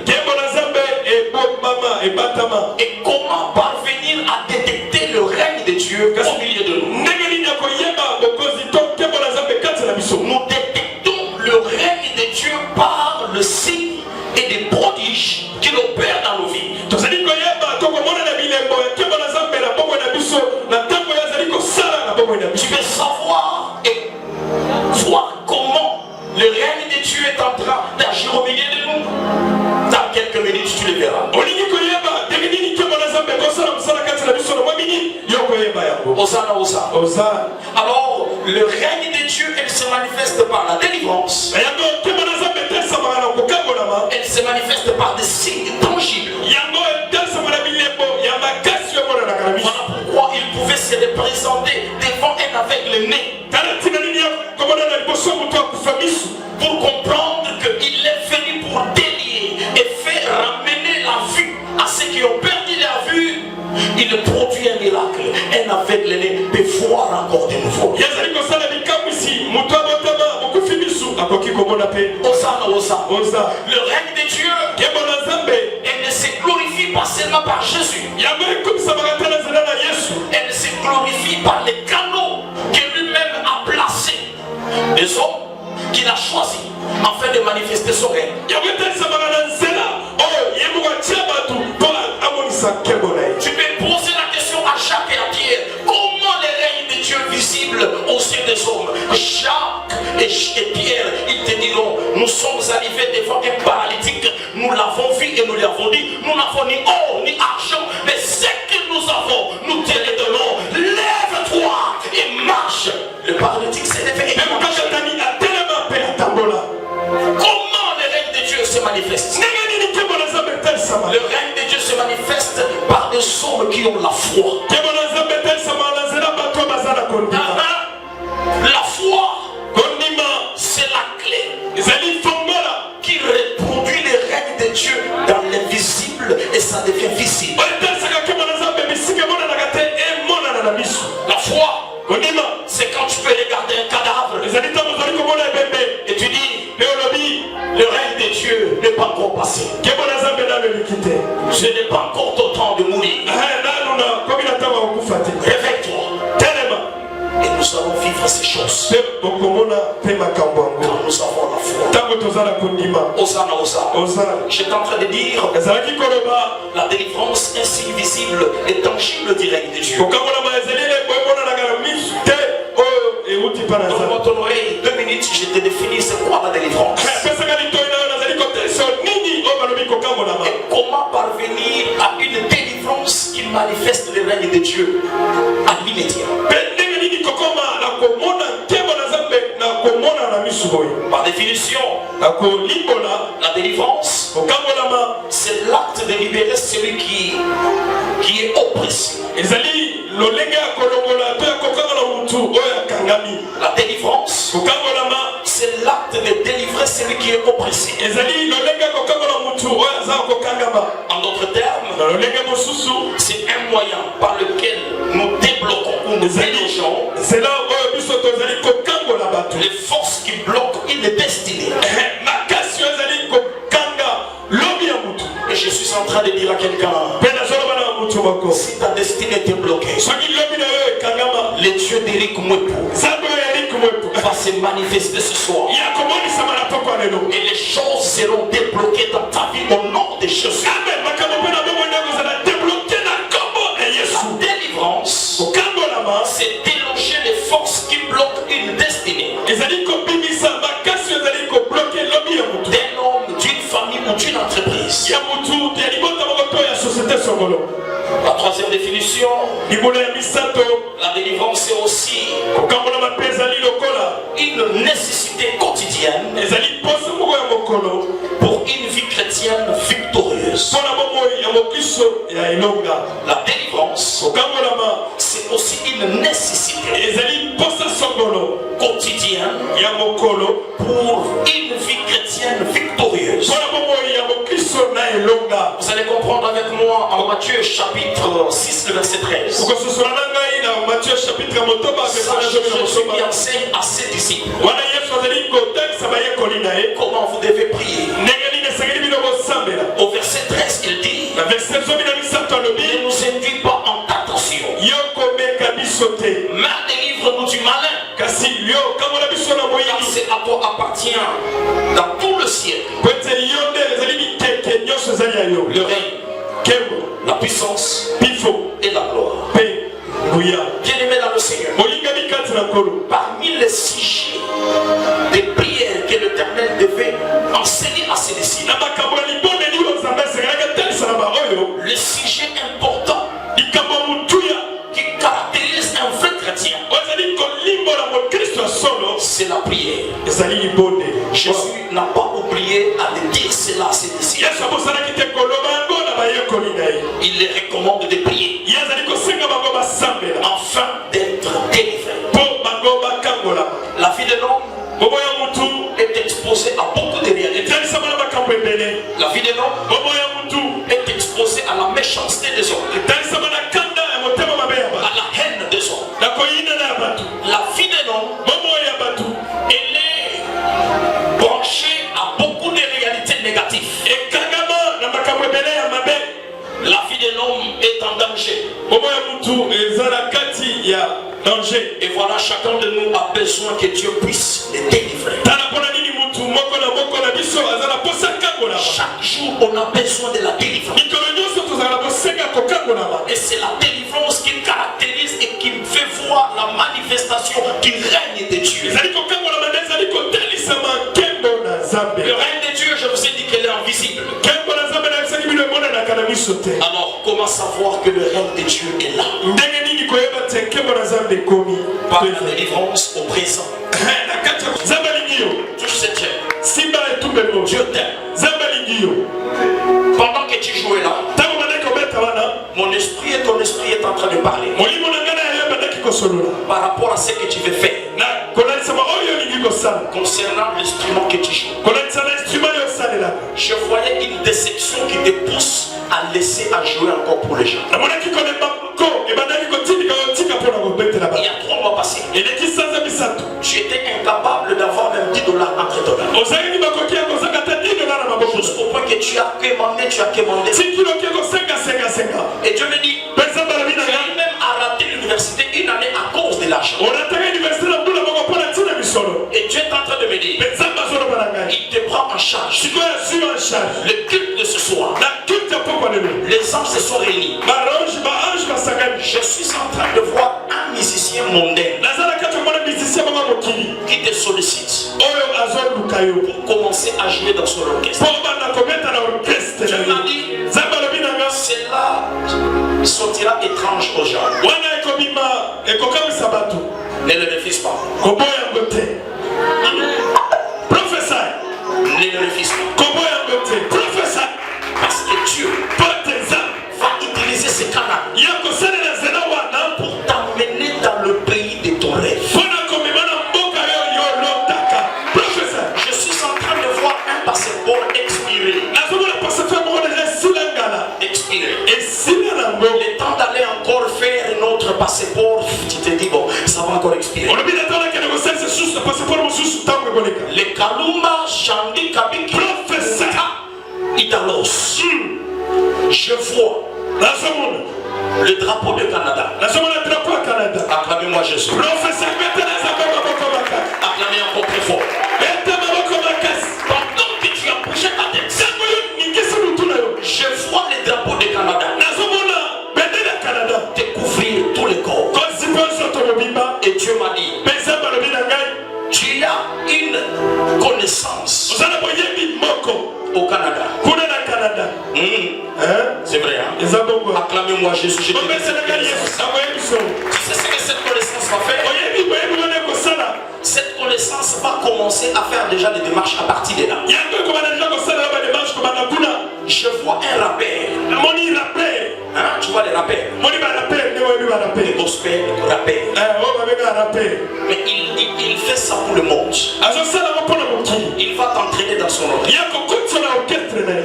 Et comment parvenir à détecter le règne de Dieu au milieu de nous? Nous détectons le règne de Dieu par le signe et des prodiges qu'il opère dans nos vies. Tu veux savoir et voir comment le règne de Dieu est en train d'agir au milieu de nous? Dans quelques minutes, tu le verras. Osa. Alors, le règne de Dieu, elle se manifeste par la délivrance. Elle se manifeste par des signes tangibles. Voilà pourquoi il pouvait se représenter devant un aveugle né. Pour comprendre qu'il est venu pour délier et faire ramener la vue à ceux qui ont perdu la vue. Il produit un miracle. Un aveugle né peut voir encore de nouveau. Osa. Le règne de Dieu, elle ne se glorifie pas seulement par Jésus. Elle se glorifie par les canaux que lui-même a placés. Des hommes qu'il a choisis afin de manifester son règne. Tu peux poser la question à Jacques et à Pierre. Comment les règnes de Dieu visibles aux yeux des hommes? Jacques et Pierre, ils te diront, nous sommes arrivés devant un paralytique, nous l'avons vu et nous lui avons dit, nous n'avons ni or ni argent, mais ce que nous avons, nous te le donnons. Lève-toi et marche. Le paralytique s'est levé. Comment le règne de Dieu se manifeste? Le règne de Dieu se manifeste par des hommes qui ont la foi. La foi, c'est la clé qui reproduit le règne de Dieu dans l'invisible et ça devient visible. La foi, c'est quand tu peux regarder un cadavre et tu dis, le règne de Dieu n'est pas encore passé. Je n'ai pas encore ton temps de mourir. Réveille-toi. Et nous allons vivre ces choses. Quand nous avons la foi. Hosanna, Hosanna. J'étais en train de dire la délivrance ainsi visible et tangible du règne de Dieu. Dans votre oreille, 2 minutes, je te définis c'est quoi la délivrance. Et comment parvenir à une délivrance qui manifeste le règne de Dieu à l'immédiat. Par définition, la délivrance, c'est l'acte de libérer celui qui est oppressé. La délivrance, c'est l'acte de délivrer celui qui est oppressé. En d'autres termes, c'est un moyen par lequel nous débloquons ou nous délogeons les forces qui bloquent une destinée. Et je suis en train de dire à quelqu'un, si ta destinée était bloquée, les dieux d'Éric Mouepou va se manifester ce soir. Et les choses seront débloquées dans ta vie au nom de Jésus. La délivrance, c'est déloger les forces qui bloquent une destinée. D'un homme, d'une famille ou d'une entreprise. La troisième définition, la délivrance c'est aussi une nécessité quotidienne pour une vie chrétienne victorieuse. La délivrance, c'est aussi une nécessité quotidienne pour une vie chrétienne victorieuse. Vous allez comprendre avec moi en Matthieu chapitre 6, le verset 13. Jésus qui enseigne à ses disciples comment vous devez prier. Au verset 13, il dit, ne nous induis pas en tentation, mais délivre-nous du malin. Car c'est à toi appartient dans tout le ciel le règne, la puissance et la gloire. Bien-aimé dans le Seigneur, parmi les sujets des prières que l'Éternel devait enseigner à ses disciples, le sujet important qui caractérise un vrai chrétien, c'est la prière. Jésus n'a pas oublié à dire cela à ses disciples. Il les recommande de prier afin d'être délivré. La vie de l'homme est exposée à beaucoup de réalités. La vie de l'homme est exposée à la méchanceté des hommes, à la haine des hommes. La vie de l'homme, elle est branchée à beaucoup de réalités négatives. La vie de l'homme est en danger. Et voilà, chacun de nous a besoin que Dieu puisse les délivrer. Chaque jour, on a besoin de la délivrance. Et c'est la délivrance qui caractérise et qui fait voir la manifestation du règne de Dieu. Le règne de Dieu, je vous ai dit qu'elle est invisible. Alors, comment savoir que le règne de Dieu est là? Par la délivrance au présent. Touche cette chair. Dieu t'aime. Pendant que tu jouais là, mon esprit et ton esprit est en train de parler par rapport à ce que tu veux faire concernant l'instrument que tu joues. Je voyais une déception qui te pousse à laisser à jouer encore pour les gens. Il y a 3 mois passés, tu étais incapable d'avoir même $10 entre tes mains. Jusqu'au point que tu as commandé. Et Dieu me dit, tu as même arrêté l'université une année à cause de l'argent. Et Dieu est en train de me dire, il te prend en charge. Le culte de ce soir, les anges se sont réunis. Je suis en train de voir un musicien mondain qui te sollicite pour commencer à jouer dans son orchestre. Dieu m'a dit, cela sortira étrange aux gens. Ne le refuse pas. Ne le refuse pas. Parce que Dieu va utiliser ce canal pour t'amener dans le pays de ton rêve. Je suis en train de voir un passeport expiré. Le temps d'aller encore faire notre passeport, tu te dis bon, ça va encore expirer. Le Kalumba Shandi Kabiki Idalos. Je vois le drapeau du Canada. Acclamez-moi Jésus. Acclamez encore très fort. Pendant que tu as bougé ta tête, je vois le drapeau du Canada découvrir tous les corps. Et Dieu m'a dit, tu as une connaissance au Canada. C'est vrai, hein? Acclamez-moi Jésus. Tu sais ce que cette connaissance va faire? Cette connaissance va commencer à faire déjà des démarches à partir de là. Je vois un rappeur. Hein? Tu vois les rappeurs? Les gospel, rappeurs. Mais il fait ça pour le monde. Il va t'entraîner dans son orchestre.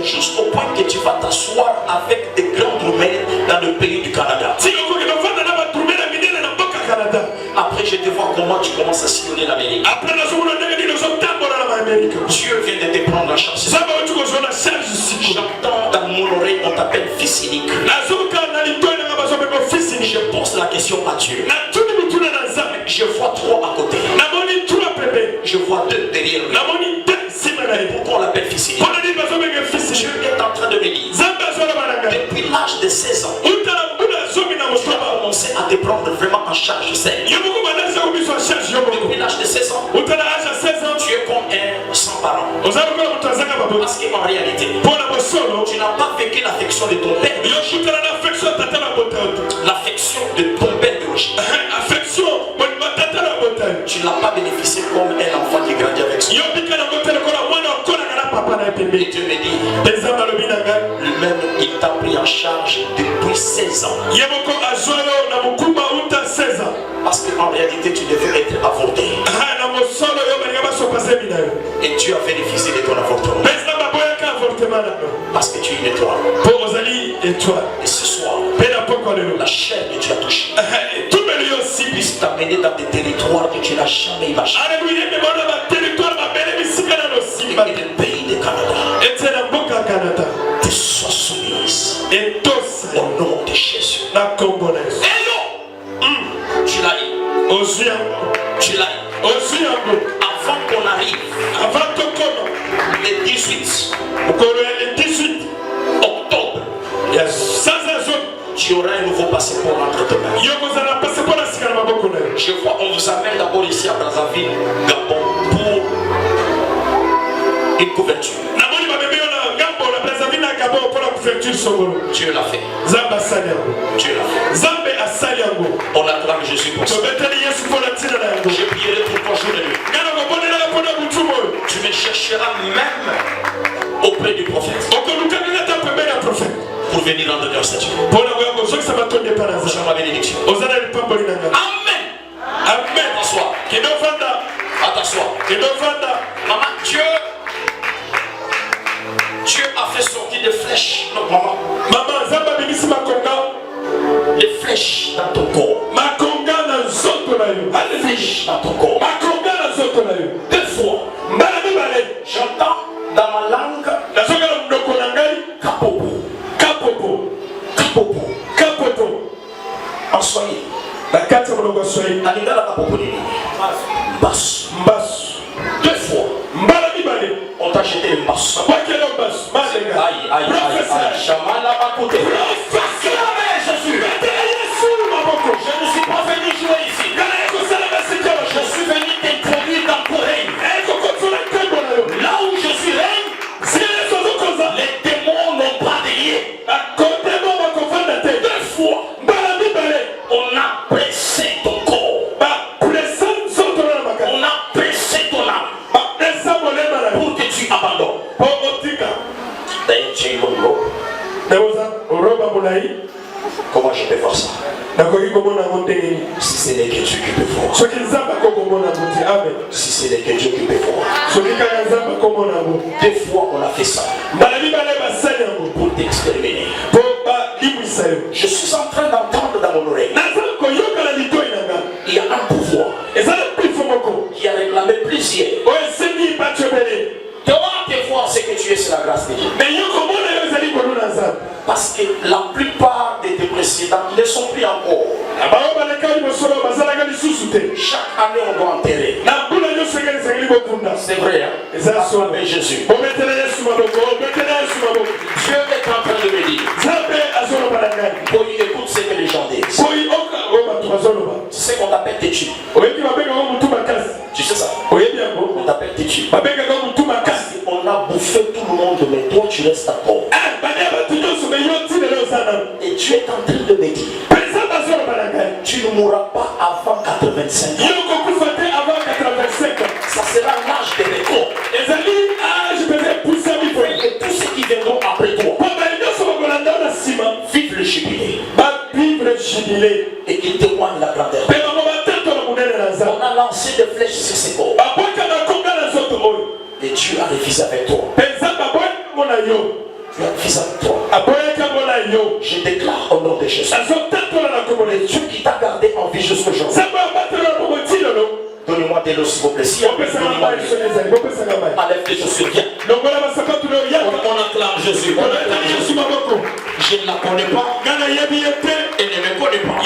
Jusqu'au point que tu vas t'asseoir avec des grands drummers dans le pays du Canada. Après, je te vois comment tu commences à sillonner l'Amérique. Dieu vient de te prendre en charge. J'entends dans mon oreille, on t'appelle fils unique. Je pose la question à Dieu. Je vois 3 à côté. Je vois 2 derrière lui. Pourquoi on l'appelle fils unique? Dieu est en train de me dire, depuis l'âge de 16 ans, tu as commencé à te prendre vraiment en charge. Depuis l'âge de 16 ans, tu es comme un sans parent. Parce qu'en réalité, tu n'as pas vécu l'affection de ton père. L'affection de ton père biologique. Tu n'as pas bénéficié comme un enfant qui grandit avec son père. Et Dieu me dit, lui-même il t'a pris en charge depuis 16 ans. Parce qu'en réalité tu devais être avorté. Et Dieu a bénéficié de ton avortement. Parce que tu es une étoile. Et ce soir, la chair que tu as touchée puisse t'amener dans des territoires que tu n'as jamais imaginé. Et le pays de Canada te soit soumise au nom de Jésus. Tu l'as eu. Tu l'as eu. Avant qu'on arrive Tu auras un nouveau passeport entre tes mains. Je vois, on vous amène d'abord ici à Brazzaville, Gabon, pour une couverture. Dieu l'a fait. Dieu l'a fait. On acclame Jésus pour ça. Je prierai pour ton jour de nuit. Tu me chercheras même auprès du prophète pour venir rendre grâce à Dieu. Reçois ma bénédiction. Amen. Amen. T'assois. À t'asseoir. Maman, Dieu a fait sortir des flèches. Non, maman. Des flèches dans ton corps. Des flèches dans ton corps. 2 fois. J'entends dans ma langue Kapopo. En soigné. Alingala Kapopo. Basse. 2 fois. On t'a jeté une basse. Aïe. Chamala Makoute. Jésus. Je ne suis pas venu jouer ici. Je suis venu t'introduire dans ton règne. Là où je suis règne, les démons n'ont pas de lien. 2 fois, on a pressé ton corps. On a pressé ton âme pour que tu abandonnes. D'ailleurs, tu es une robe. Comment je peux voir ça? Si ce n'est que Dieu qui peut voir. Si ce n'est que Dieu qui peut voir. 2 fois on a fait ça pour t'exterminer. Je suis en train d'entendre dans mon oreille. Il y a un pouvoir qui a réclamé plusieurs. Devant te voir ce que tu es sur la grâce de Dieu. Parce que la plupart de tes précédents ne sont plus encore. Chaque année on doit enterrer. C'est vrai, hein? Acclamez Jésus. Dieu est en train de me dire. Écoute ce que les gens disent. Tu sais qu'on t'appelle Tétu. Tu sais ça? On t'appelle Tétu. On a bouffé tout le monde, mais toi tu restes encore. Et tu es en train de me dire, tu ne mourras pas avant 85 ans. Ça sera l'âge des records. Et tous ceux qui viendront après toi vivent le jubilé. Et qu'ils témoignent la grandeur. On a lancé des flèches sur ses corps. Et Dieu a refusé avec toi. Tu as refusé avec toi. Je déclare au nom de Jésus. Le Dieu qui t'a gardé en vie jusqu'aujourd'hui. Donnez-moi des lots s'il vous plaît. Enlève tes chaussures, viens. On acclame Jésus. Je ne la connais pas. Elle ne me connaît pas.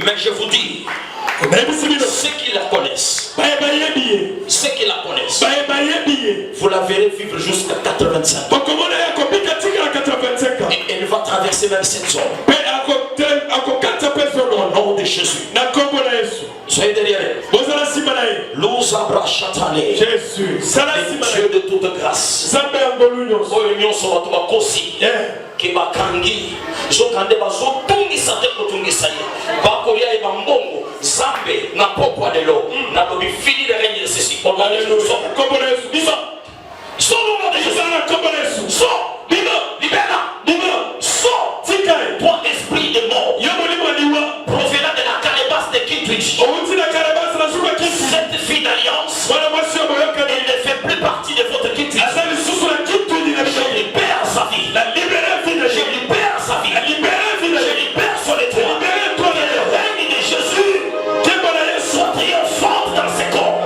Mais je vous dis, ceux qui la connaissent, vous la verrez vivre jusqu'à 85 ans. Et elle va traverser même cette zone. Au nom de Jésus. Soyez derrière elle. Jésus, Dieu de toute grâce. Kebakangi zokande bazotungisa te kotungisa ye bakolia e bambongo zambe na pokwa de lo na to bifili de règne ceci pour la leçon comme Jésus bima so no de Jésus na comme Jésus so bima libera bima so tika toi esprit de mort yomolimo liwa provenant de la calebasse de Kitwich outi na calebasse na suka Kitwich cette fille d'alliance voilà moi sur elle ne fait plus partie de votre Kitwich azali susu la Kitwich na libère sa vie la libérer je libère sa vie, je libère son étoile, le règne de Jésus soit triomphante dans ses corps.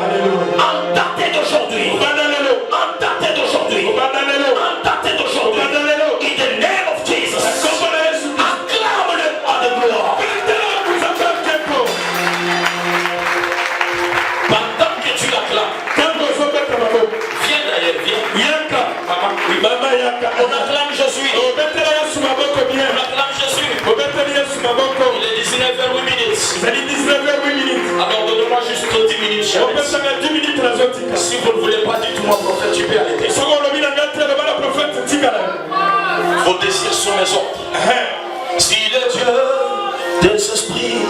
En daté d'aujourd'hui, en daté d'aujourd'hui, en daté d'aujourd'hui. Si vous ne voulez pas, dites-moi prophète, tu peux arrêter. Vos désirs sont mes ordres. Si le Dieu des esprits,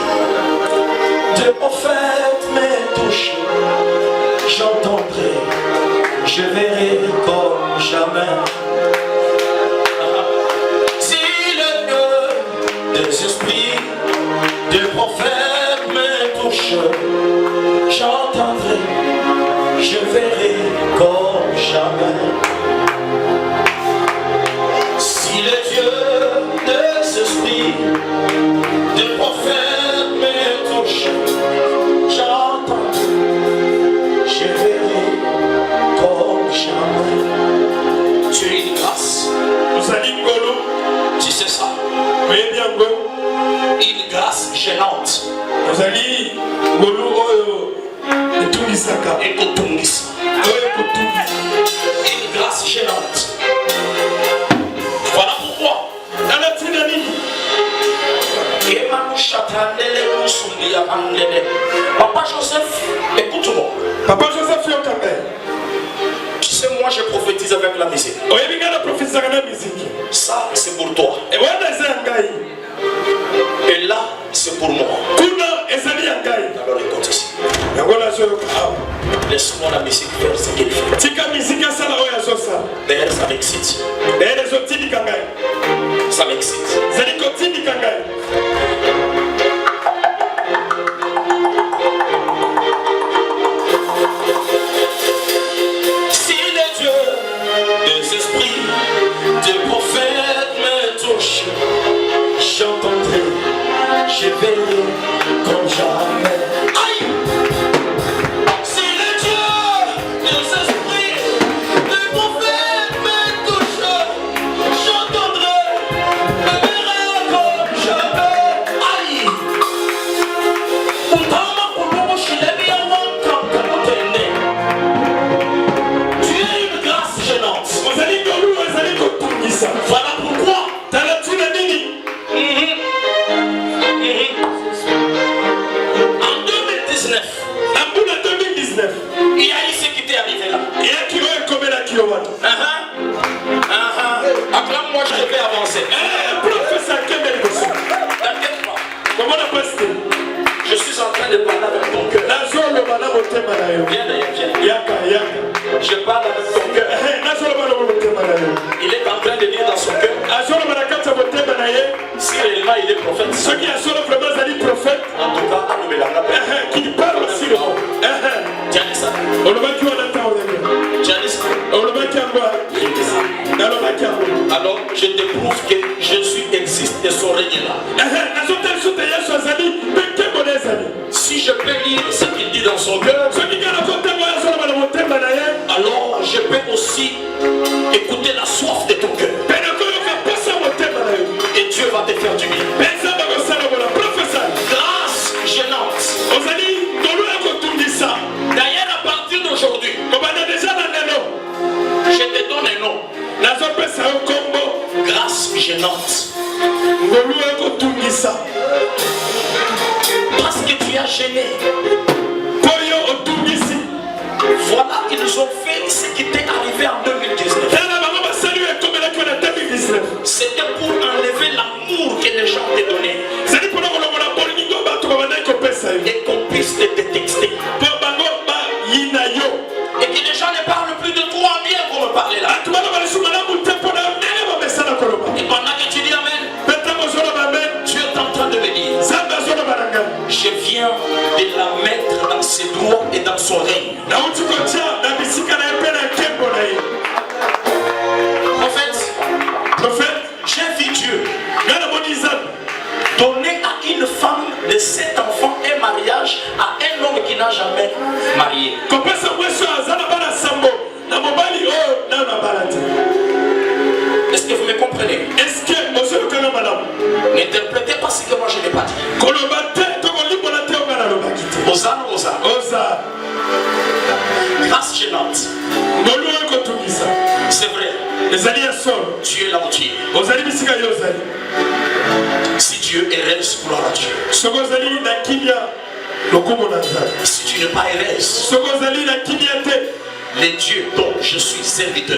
des prophètes me touche, j'entendrai, je verrai comme jamais. Si le Dieu des esprits, des prophètes me touche, j'entendrai, je verrai comme jamais. Si le Dieu des esprits, des prophètes me touche, j'entendrai, je verrai comme jamais. Tu es une grâce. Tu sais ça? Une grâce gênante. Et une grâce gênante. Voilà pourquoi. Papa Joseph, écoute-moi. Papa Joseph, tu sais, moi je prophétise avec la musique. Ça, c'est pour toi. Et là, c'est pour moi. Alors écoute ici. Laisse-moi la musique faire ce qu'il fait. D'ailleurs, ça m'excite. Ça m'excite. Si les dieux des esprits, des prophètes me touchent, j'entendrai, je verrai comme jamais. Aïe! Si les dieux des esprits, des prophètes me touchent, j'entendrai, je verrai comme jamais. Aïe! Tu es une grâce gênante. Voilà pourquoi. En 2019, il y a eu ce qui t'est arrivé là. Acclame-moi, je vais avancer. T'inquiète pas. Je suis en train de parler avec ton cœur. Viens d'ailleurs, viens. Je parle avec ton cœur. Il est en train de dire dans son cœur. Si réellement il est prophète. En tout cas, qu'il parle aussi. Tu as dit ça? Tu as dit ça? Alors, je te prouve que Jésus existe et son règne est là. Si je peux lire ce qu'il dit dans son cœur, alors je peux aussi écouter la soif de ton cœur. Et Dieu va te faire du bien. Grâce gênante. D'ailleurs, à partir d'aujourd'hui, je te donne un nom. Grâce gênante. Parce que tu as gêné. Voilà, ils ont fait ce qui t'est arrivé en 2019. C'était pour enlever l'amour que les gens t'ont donné. Et qu'on puisse te détester. Et que les gens ne parlent plus de toi bien pour me parler là. Et pendant que tu dis Amen, Dieu est en train de me dire, je viens de la mettre dans ses droits et dans son règne. Prophète, j'ai vu Dieu donner à une femme de 7 enfants un mariage à un homme qui n'a jamais marié. Est-ce que vous me comprenez? N'interprétez pas ce que moi je n'ai pas dit. Osa. Grâce gênante. C'est vrai. Tu es là où tu es. Si Dieu est reste, gloire à Dieu. Si tu n'es pas heureuse, les dieux dont je suis serviteur,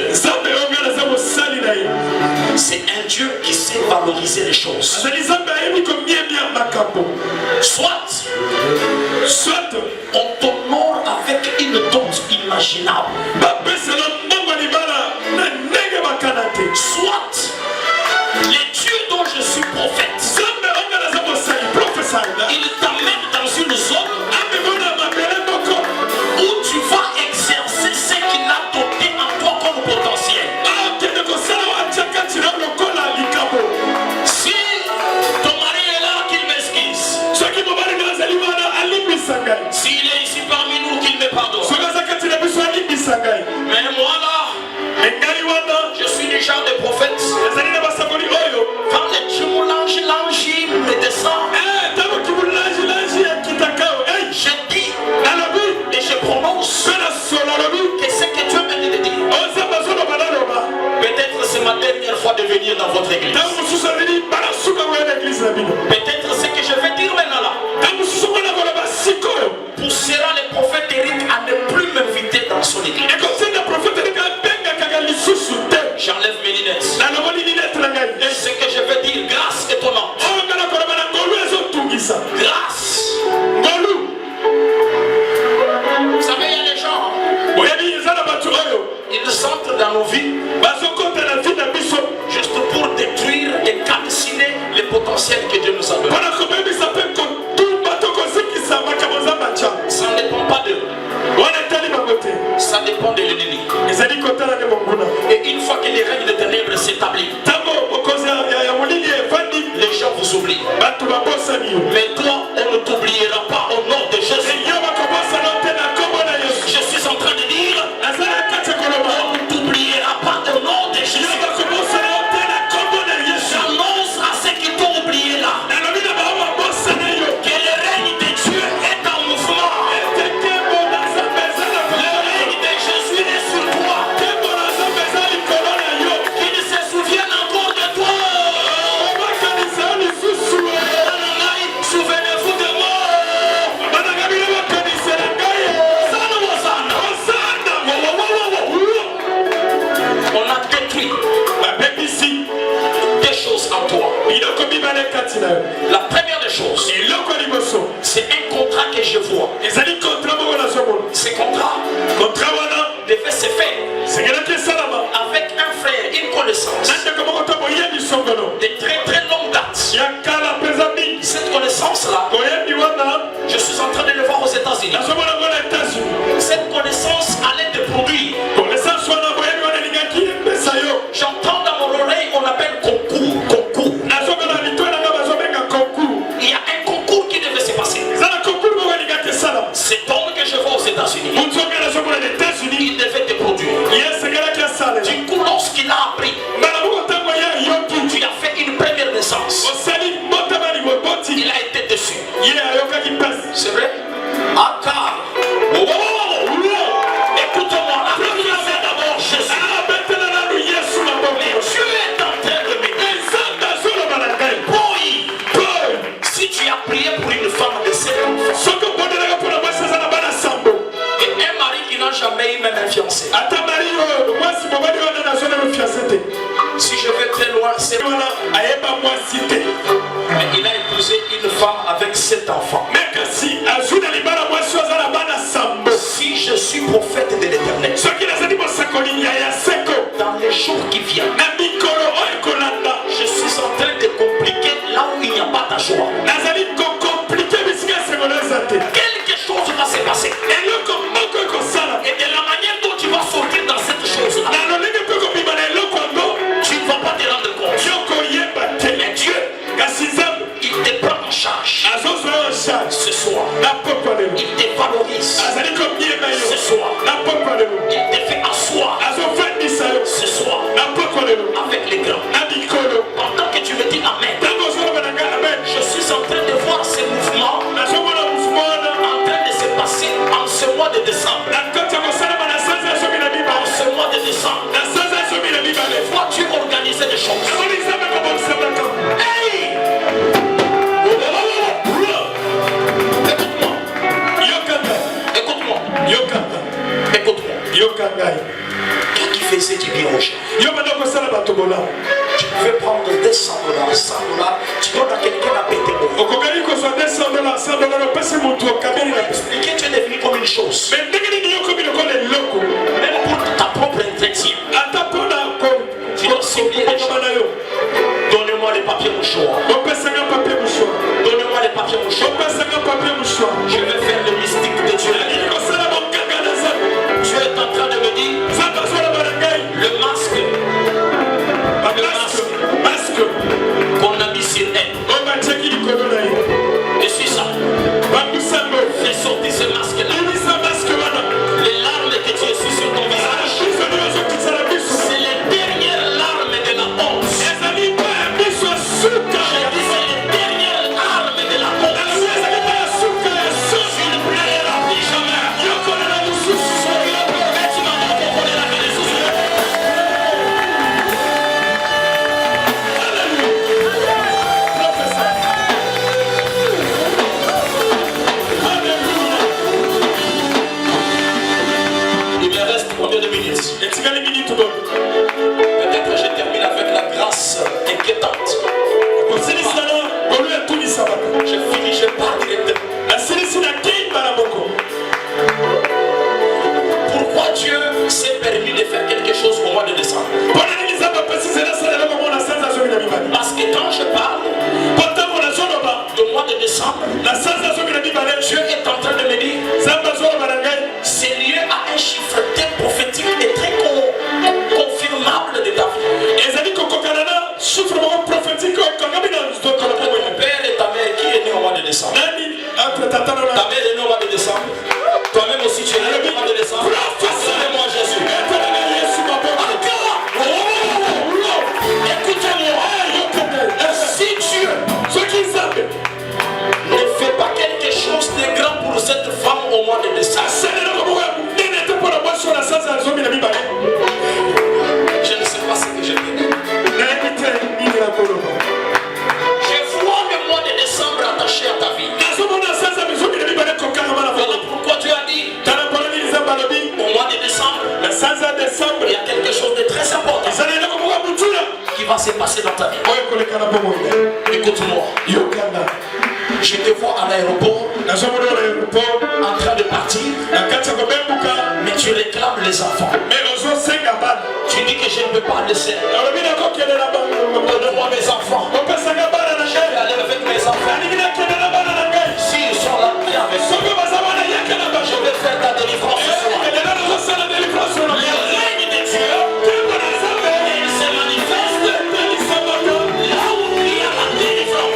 c'est un Dieu qui sait valoriser les choses. Soit on t'honore avec une dot imaginable, soit les dieux dont je suis prophète, il t'amène dans une zone où tu vas exercer ce qu'il a doté en toi comme potentiel. Si ton mari est là, qu'il m'esquisse. S'il est ici parmi nous, qu'il me pardonne. Mais moi là, je suis du genre de prophète. Quand les tchoulanges me descendent, je dis et je prononce que ce que Dieu m'a dit de dire. Peut-être c'est ma dernière fois de venir dans votre église. Peut-être ce que je vais dire maintenant là poussera le prophète Eric à ne plus m'inviter dans son église. J'enlève mes lunettes. Et ce que je vais dire, grâce étonnante. Grâce. Vous savez, il y a des gens, ils entrent dans nos vies juste pour détruire et calciner les potentiels que Dieu nous a donnés. Ça ne dépend pas d'eux. Ça dépend de l'ennemi. Et une fois que les règles des ténèbres s'établissent, les gens vous oublient. Mais toi, on ne t'oubliera pas au nom de Jésus. Je suis en train de dire, on ne t'oubliera pas au nom de Jésus. J'annonce à ceux qui t'ont oublié là que le règne de Dieu est en mouvement. Le règne de Jésus est sur toi. Qu'il se souvienne encore de toi. Souvenez-vous de moi. On a détruit des choses en toi. La première des choses, c'est un contrat que je vois. Ce contrat devait se faire avec un frère, une connaissance de très très longue date. Cette connaissance-là, je suis en train de le voir aux États-Unis. Cette connaissance allait te produire. J'entends dans mon oreille, on appelle concours. Il y a un concours qui devait se passer. Cet homme que je vois aux États-Unis, il devait te produire. Du coup, lorsqu'il a appris, tu as fait une première naissance. Il a été déçu. C'est vrai? Écoute-moi, la première c'est d'abord Jésus. Dieu est en train de me dire, si tu as prié pour une femme de 7 enfants et un mari qui n'a jamais eu même un fiancé, si je vais très loin, c'est moi là. Mais il a épousé une femme avec 7 enfants. Si je suis prophète de l'Éternel, dans les jours qui viennent, je suis en train de compliquer là où il n'y a pas ta joie. Quelque chose va se passer. Et de la manière dont tu vas sortir dans cette chose-là, tu ne vas pas te rendre compte. Mais Dieu, il te prend en charge. Ce soir, il te valorise. Ce soir, il te fait asseoir. Ce soir, les papiers mouchoirs. Donnez-moi les papiers mouchoirs. Je vais faire le mystique de Dieu. Dieu est en train de me dire le masque qu'on a mis sur elle. Et suis ça. Fais sortir ce masque-là. Les larmes que tu as sur ton visage, c'est les dernières larmes de la honte. J'ai dit c'est les dernières larmes de la honte. Tu ne pleureras plus jamais. Il me reste combien de minutes? Peut-être que je termine avec la grâce inquiétante. Je finis, je pars directement. Pourquoi Dieu s'est permis de faire quelque chose au mois de décembre? Parce que quand je parle du mois de décembre, Dieu est en train de me dire c'est lié à un chiffre très prophétique et très confirmable de ta vie. Ton père et ta mère qui est né au mois de décembre. Ta mère est née au mois de décembre. Toi-même aussi tu es né au mois de décembre. Acclamez-moi Jésus. Écoutez-moi. Si Dieu ne fait pas quelque chose de grand pour cette femme au mois de décembre, je ne sais pas ce que je dis. Je vois le mois de décembre attaché à ta vie. Voilà pourquoi tu as dit au mois de décembre, il y a quelque chose de très important qui va se passer dans ta vie. Écoute-moi. Je te vois à l'aéroport en train de partir, mais tu réclames les enfants. Tu dis que je ne peux pas laisser. Donne-moi mes enfants. Je vais aller avec mes enfants. S'ils sont là, viens avec moi. Je vais faire ta délivrance ce soir. Le règne de Dieu, il se manifeste là où il y a la délivrance.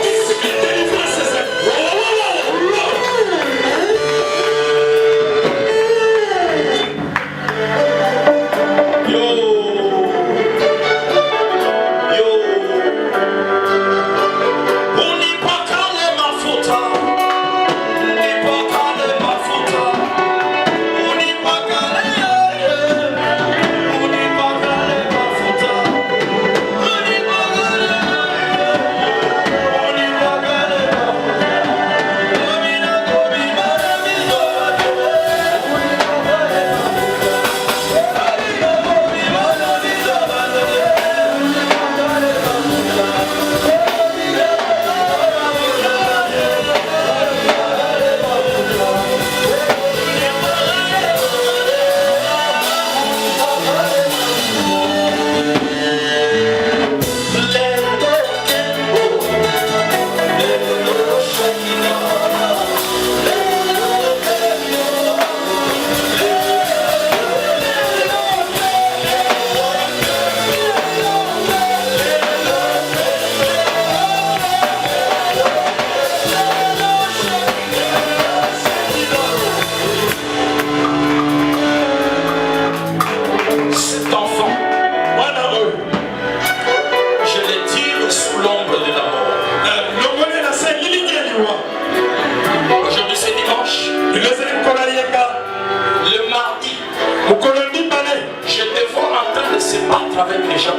avec les gens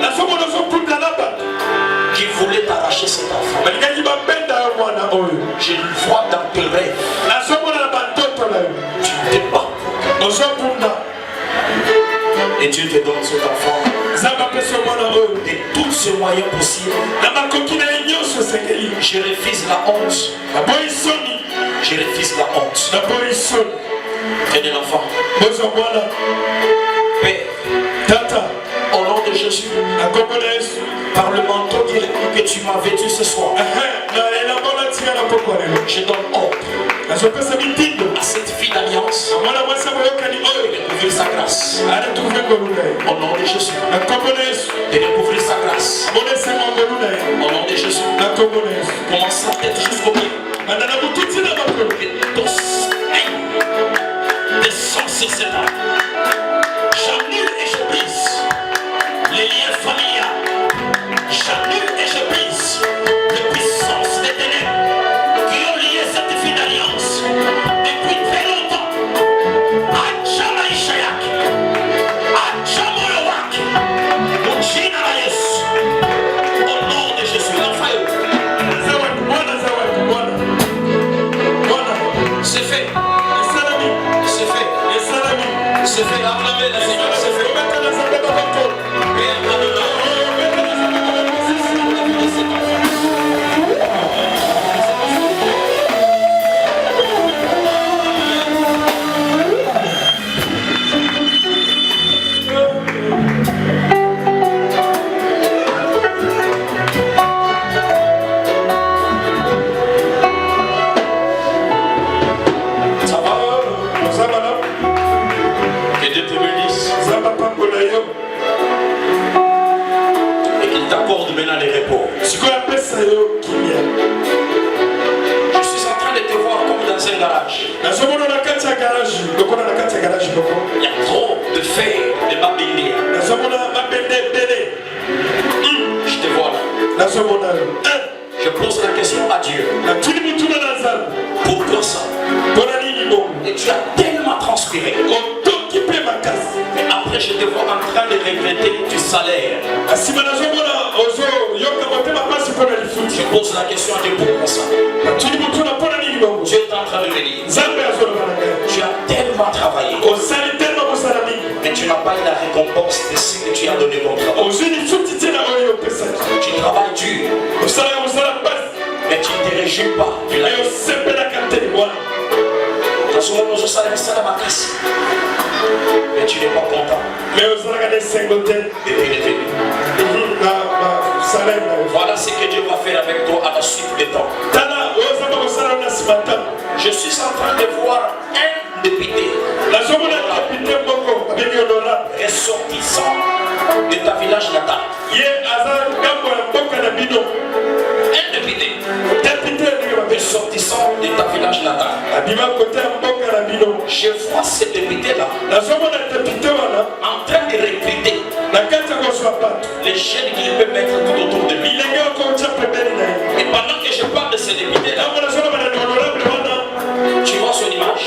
qui voulaient t'arracher cet enfant. Je le vois dans tes rêves. Tu te bats. Et Dieu te donne cet enfant de tous ces moyens possibles. Je refuse la honte. Je refuse la honte. Prenez l'enfant. Père, au nom de de Jésus, par le manteau que tu m'as vêtu ce soir, je donne ordre à cette fille d'alliance de découvrir sa grâce. Au nom de Jésus, de découvrir sa grâce. Au nom de Jésus, commence sa tête jusqu'au pied. Que ton Seigneur descend sur cette âme. J'annule et je brise les liens familiaux. J'annule et je brise les puissances des ténèbres qui ont lié cette fille d'alliance depuis très longtemps. Adjama Ishayak, Adjama Yowak, Mujina Layes. Au nom de Jésus, l'enfant. C'est fait. C'est fait. C'est fait. Acclamez le Seigneur. C'est fait. Et qu'il t'accorde maintenant les repos. Je suis en train de te voir comme dans un garage. Il y a trop de fer de Babindia. Je te vois là. Je pose la question à Dieu. Pourquoi ça? Et tu as tellement transpiré. Mais après je te vois en train de regretter du salaire. Je pose la question à Dieu, pourquoi ça? Dieu est en train de me dire, tu as tellement travaillé, mais tu n'as pas eu la récompense de ce que tu as donné ton travail. Tu travailles dur, mais tu ne te réjouis pas. Mais tu n'es pas content. Depuis le début. Voilà ce que Dieu va faire avec toi à la suite des temps. Je suis en train de voir un député ressortissant de ta village natal. Un député ressortissant de ta village natal. Je vois ce député-là en train de recruter les jeunes qu'il peut mettre tout autour de lui. Et pendant que je parle de ce député-là, tu vois son image.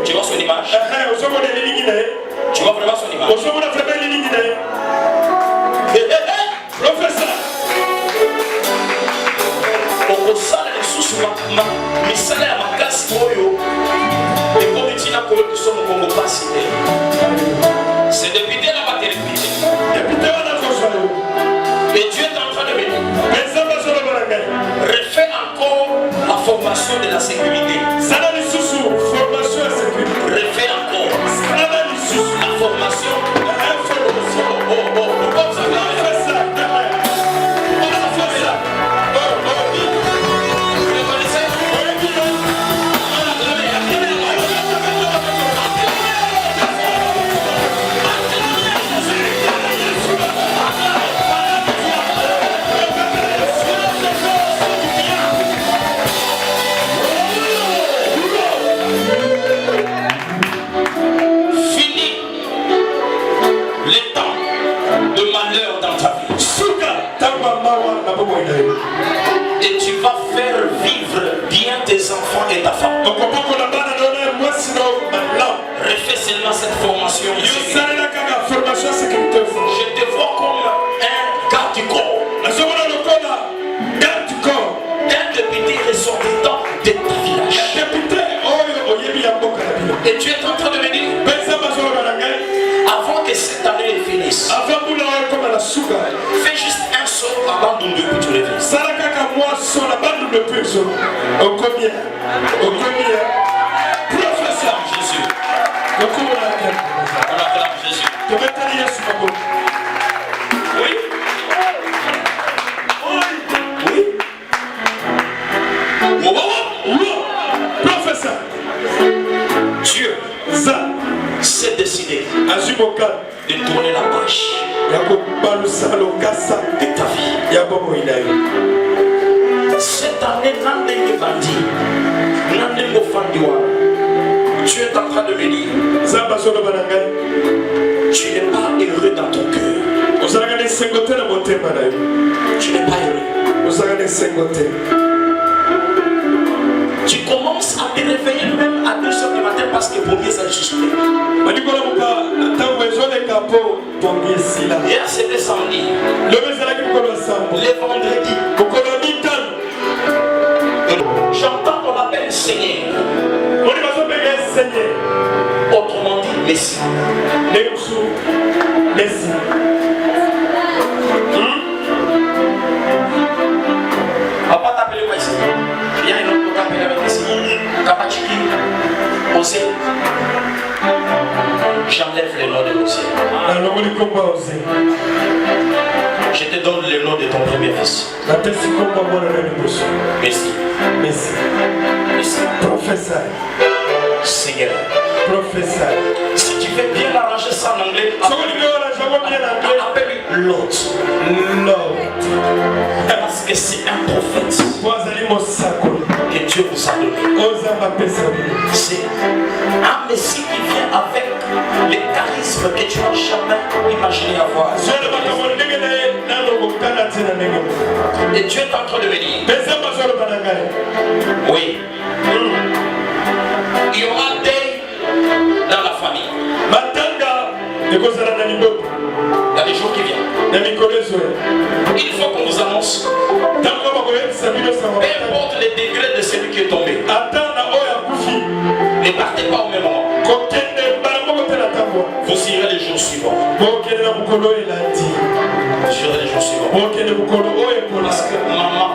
Tu vois son image. Tu vois vraiment son image. Professeur. Okosala lisusu misala ya makasi oyo ekomi ntina kolokisa mokongo pasi te. C'est député là va te répéter. Député wana kozwa yo. Et Dieu est en train de me dire, refais encore la formation de la sécurité. Sala lisusu formation à sécurité. Refais encore. Sala lisusu la formation de l'information. Pourquoi ça va faire ça? Et tu vas faire vivre bien tes enfants et ta femme. Refais seulement cette formation. Je te vois comme un garde du corps. Un député ressortissant de ta village. Et tu es en train de me dire, avant que cette année finisse, fais juste un saut avant de puis tu reviens. Professeur Jésus. On acclame Jésus. Professeur. Dieu s'est décidé de tourner la page de ta vie. Cette année, tu es en train de me dire, tu n'es pas heureux dans ton cœur. Tu n'es pas heureux. Tu commences à te réveiller même à 2h du matin parce que pour ça juste. Hier c'était samedi. Le vendredi. J'entends qu'on appelle Seigneur. Autrement dit, Messie. Messie. Papa t'appelle quoi ici? Il y a un autre qui t'appelle avec Messie. Kapachiki. Osé. J'enlève le nom de Osé. Je te donne le nom de ton premier fils. Messie. Messie. Messie. Professeur. Seigneur. Professeur. Si tu veux bien arranger ça en anglais, appelle-lui Lord. Lord. Parce que c'est un prophète que Dieu vous a donné. C'est un Messie qui vient avec les charismes que tu n'as jamais imaginé avoir. Et Dieu est en train de me dire, oui, il y aura des dans la famille. Il y a des jours qui viennent. Il faut qu'on nous annonce. Peu importe les degrés de celui qui est tombé. Ne partez pas au même moment. Vous irez les jours suivants. Vous irez les jours suivants. Parce que maman,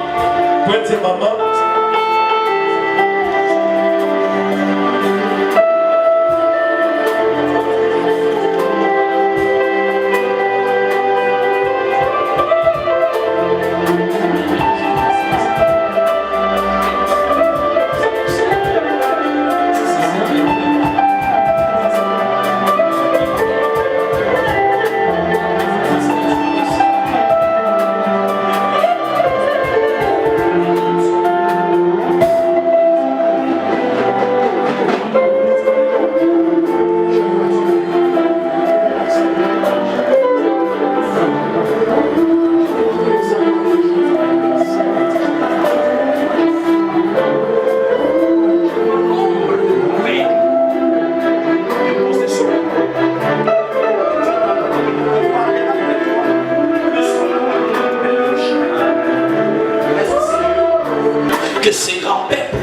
que ces grands peuples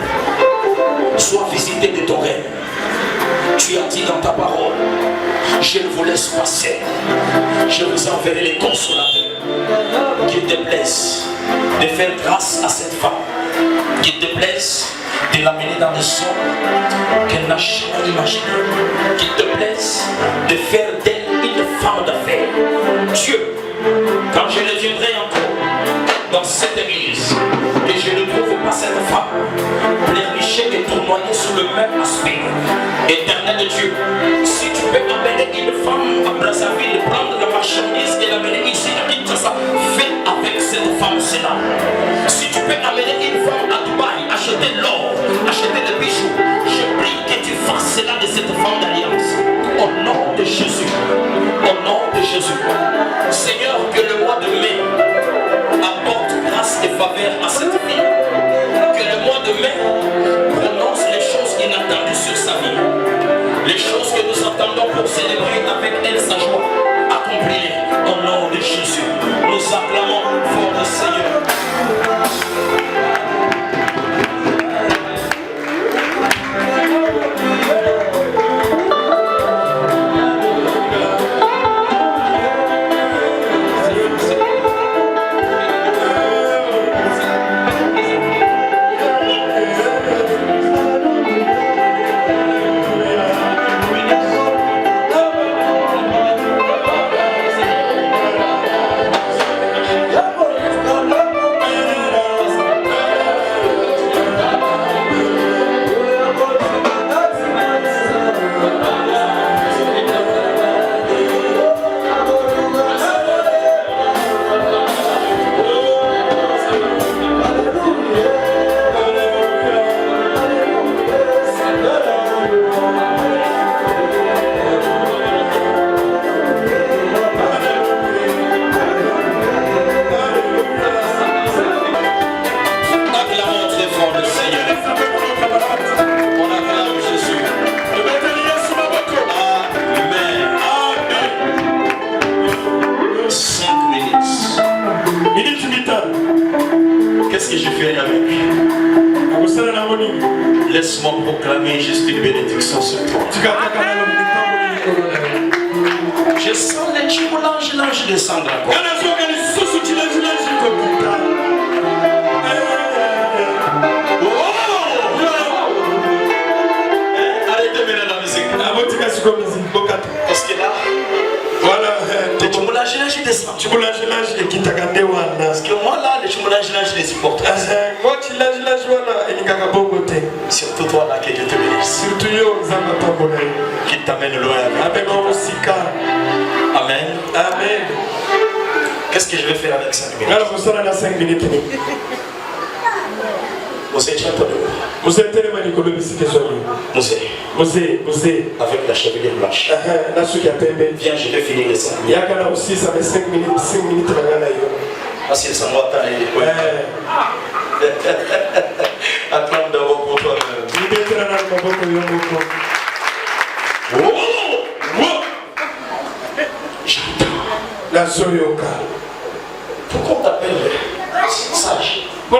soient visités de ton règne. Tu as dit dans ta parole, je ne vous laisse passer, je vous enverrai les consolateurs. Qu'il te plaise de faire grâce à cette femme, qu'il te plaise de l'amener dans des sons qu'elle n'a jamais imaginé, qu'il te plaise de faire d'elle une femme d'affaires. Dieu, quand je reviendrai encore dans cette église, et je ne trouve pas cette femme pleurnicher et tournoyer sous le même aspect. Éternel Dieu, si tu peux amener une femme à Brazzaville, prendre la marchandise et l'amener ici à Kinshasa, fais avec cette femme cela. Si tu peux amener une femme à Dubaï, acheter l'or, acheter des bijoux, je prie que tu fasses cela de cette femme d'alliance. Au nom de Jésus, au nom de Jésus. Seigneur, que le mois de mai apporte grâce et faveur à cette fille. Que le mois de mai prononce les choses inattendues sur sa vie. Les choses que nous attendons pour célébrer avec elle sa joie. Accomplis-les au nom de Jésus. Nous acclamons fort le Seigneur. Qu'est-ce que je fais avec? Laisse-moi proclamer juste une bénédiction sur toi. Je sens les chimolanges descendre encore. Arrêtez maintenant la musique. Parce que là, voilà, les chimolanges descendent. Parce que moi là, les chimolanges les supporte. Surtout toi là, que Dieu te bénisse. Qu'il t'amène loin avec. Amen. Amen. Qu'est-ce que je vais faire avec 5 minutes? Vous êtes avec la chevelure blanche. Viens, je vais finir les 5 minutes. Parce qu'ils sont morts. Acclame d'abord pour toi-même. Pourquoi on t'appelle sage? Vous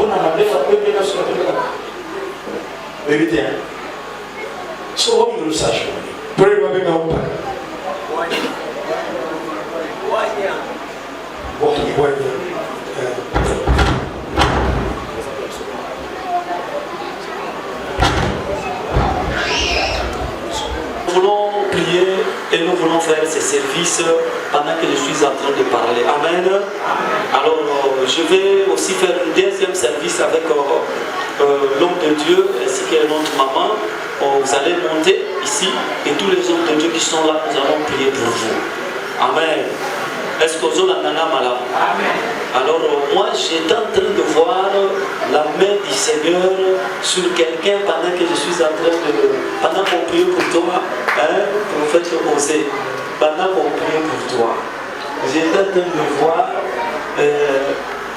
n'avez pas évitez, hein? Souvent, nous le sachions. Nous voulons prier et nous voulons faire ces services pendant que je suis en train de parler. Amen. Alors, je vais aussi faire un deuxième service avec l'homme de Dieu ainsi que notre maman. Vous allez monter ici et tous les hommes de Dieu qui sont là, nous allons prier pour vous. Amen. Est-ce que vous avez un malade? Alors moi j'étais en train de voir la main du Seigneur sur quelqu'un pendant que je suis en train de... Pendant qu'on prie pour toi, prophète Osée, pendant qu'on prie pour toi, j'étais en train de voir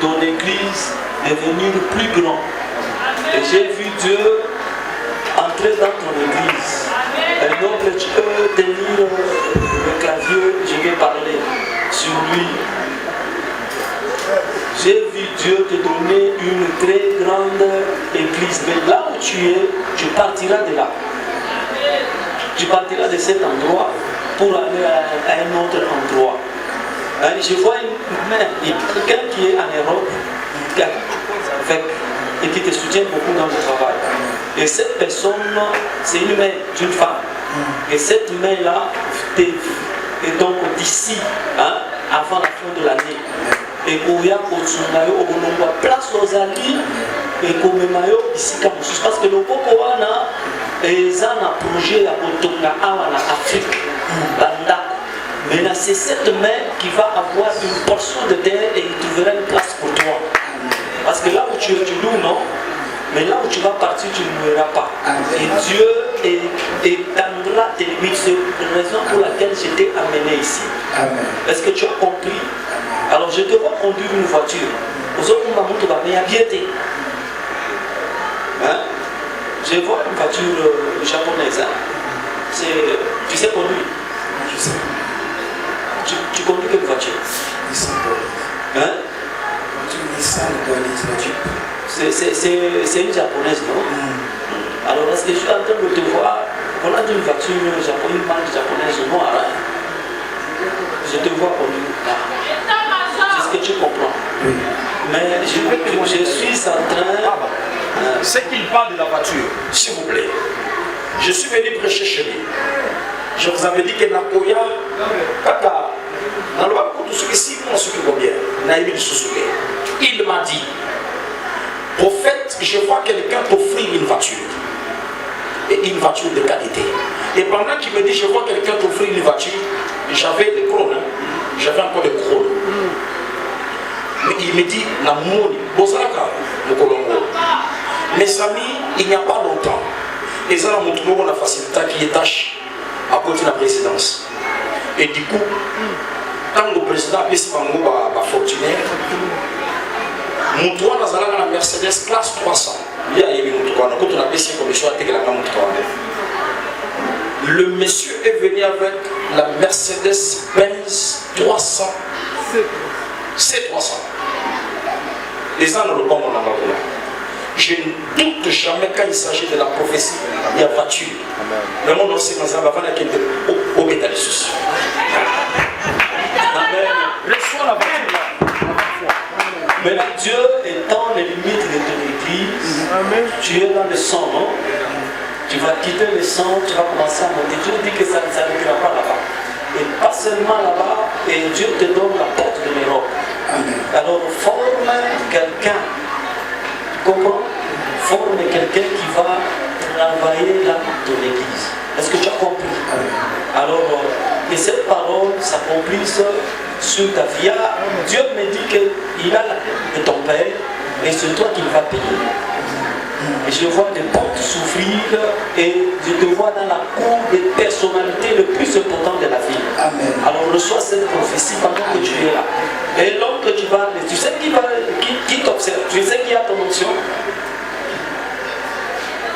ton église devenir plus grande. Et j'ai vu Dieu entrer dans ton église. Un homme, tu peux tenir le clavier, je vais parler sur lui. J'ai vu Dieu te donner une très grande église. Mais là où tu es, tu partiras de là. Tu partiras de cet endroit pour aller à un autre endroit. Je vois quelqu'un qui est en Europe et qui te soutient beaucoup dans le travail. Et cette personne, c'est une main d'une femme. Et cette main-là est donc d'ici, avant la fin de l'année. Et pour y avoir place aux alliés et pour me maillot ici parce que le Bokoana est un projet à Botonga en Afrique. Mais là, c'est cette main qui va avoir une portion de terre et il trouvera une place pour toi. Parce que là où tu es, tu loues, non? Mais là où tu vas partir, tu ne mourras pas. Et Dieu étendra tes limites. C'est la raison pour laquelle je t'ai amené ici. Est-ce que tu as compris? Alors je te vois conduire une voiture. Je vois une voiture japonaise. Tu sais conduire? Je sais. Tu conduis quelle voiture? C'est une japonaise, non? Alors est-ce que je suis en train de te voir? On a une voiture japonaise, une marque japonaise noire. Je te vois conduire. C'est ce que tu comprends. Oui. Mais je suis en train... C'est qu'il parle de la voiture, s'il vous plaît. Je suis venu prêcher chez lui. Je vous avais dit que Nakoya, Kaka, il m'a dit, prophète, je vois quelqu'un t'offrir une voiture. Et une voiture de qualité. Et pendant qu'il me dit, je vois quelqu'un t'offrir une voiture, j'avais des crônes. J'avais encore des crônes. Mais il me dit, mes amis, il n'y a pas longtemps, ils ont montré la facilité qui est tâche à côté de la présidence. Et du coup, quand le président a fortuné, Moutouan a la Mercedes classe 300. Le monsieur est venu avec la Mercedes Benz 300. C'est 300. Les ans ne répondent à la. Je ne doute jamais quand il s'agit de la prophétie, il y a voiture. Mais mon nom c'est Mazamba, avant qu'il au bétal sous. Amen. Reçois la voiture là. Maintenant, Dieu étend les limites de ton église. Tu es dans le sang, non? Tu vas quitter le sang, tu vas commencer à monter. Dieu dit que ça ne s'arrêtera pas là-bas. Et pas seulement là-bas, et Dieu te donne la porte de l'Europe. Alors forme quelqu'un, tu comprends? Forme quelqu'un qui va travailler là ton église. Est-ce que tu as compris? Alors, que cette parole s'accomplisse sur ta vie. Dieu me dit qu'il a la tête de ton père et c'est toi qui va payer. Et je vois des portes s'ouvrir et je te vois dans la cour des personnalités les plus importantes de la vie. Amen. Alors reçois cette prophétie pendant que tu es là. Et l'homme que tu vas, tu sais qui t'observe, tu sais qui a ton onction,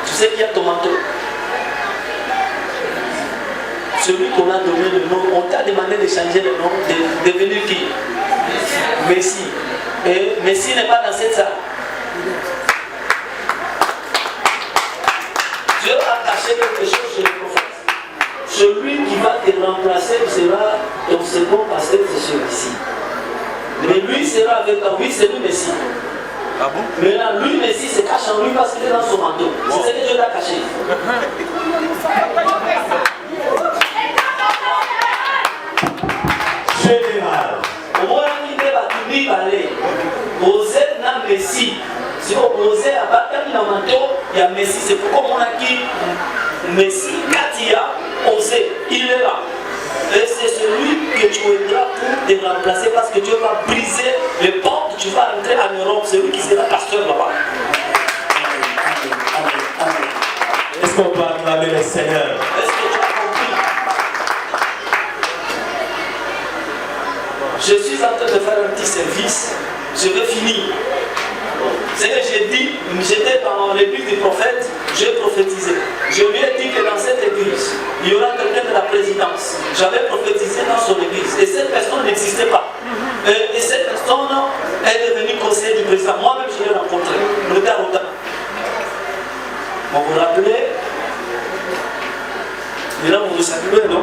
tu sais qui a ton manteau. Celui qu'on a donné le nom, on t'a demandé de changer le nom, de devenir qui? Messie. Et Messie n'est pas dans cette salle. Dieu a caché quelque chose chez le prophète. Celui qui va te remplacer sera ton second pasteur, c'est celui-ci. Mais lui sera avec toi. Oui, c'est lui Messie. Ah bon? Mais là, lui Messie se cache en lui parce qu'il est dans son manteau. Wow. C'est ce que Dieu l'a caché. Général. Au moins, il va tout parler. Osez na Messie. Si on osait abattre un manteau, il y a Messie. C'est pourquoi on a dit Messie, Katia, osé, il est là. Et c'est celui que tu aideras pour te remplacer parce que Dieu va briser les portes. Tu vas entrer en Europe. C'est lui qui sera pasteur là-bas. Est-ce qu'on peut acclamer le Seigneur? Est-ce que tu as compris? Je suis en train de faire un petit service. Je vais finir. C'est que j'ai dit, j'étais dans l'église du prophète, j'ai prophétisé. Je lui ai dit que dans cette église, il y aura quelqu'un de la présidence. J'avais prophétisé dans son église. Et cette personne n'existait pas. Et cette personne est devenue conseiller du président. Moi-même, je l'ai rencontré. On était à Roda. Vous vous rappelez? Et là, vous vous saluez, non?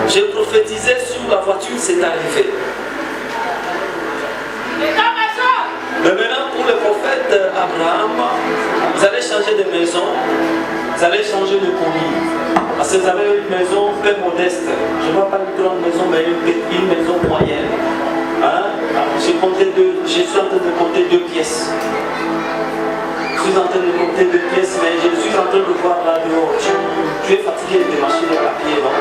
J'ai prophétisé sur la voiture, c'est arrivé. Mais maintenant, pour le prophète Abraham, vous allez changer de maison, vous allez changer de commis. Parce que vous avez une maison peu modeste. Je ne vois pas une grande maison, mais une maison moyenne. Hein? Je suis en train de compter 2 pièces. Je suis en train de compter 2 pièces, mais je suis en train de voir là dehors. Tu es fatigué de marcher les papiers, non?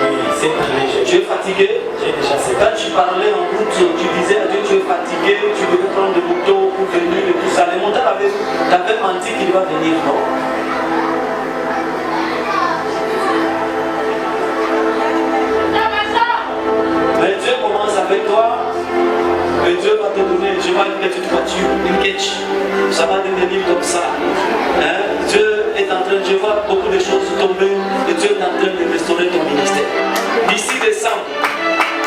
Oui, c'est très léger. Tu es fatigué? J'ai déjà fait. Quand tu parlais en route, tu disais à Dieu, tu es fatigué, tu devais prendre des motos pour venir et tout ça. Les montants t'avaient menti qu'il va venir, non? Mais Dieu commence avec toi. Et Dieu va te donner, je vais une petite voiture, une ketch. Ça va devenir comme ça. Hein? Dieu est en train, je vois beaucoup de choses tomber. Et Dieu est en train de restaurer ton ministère. D'ici décembre,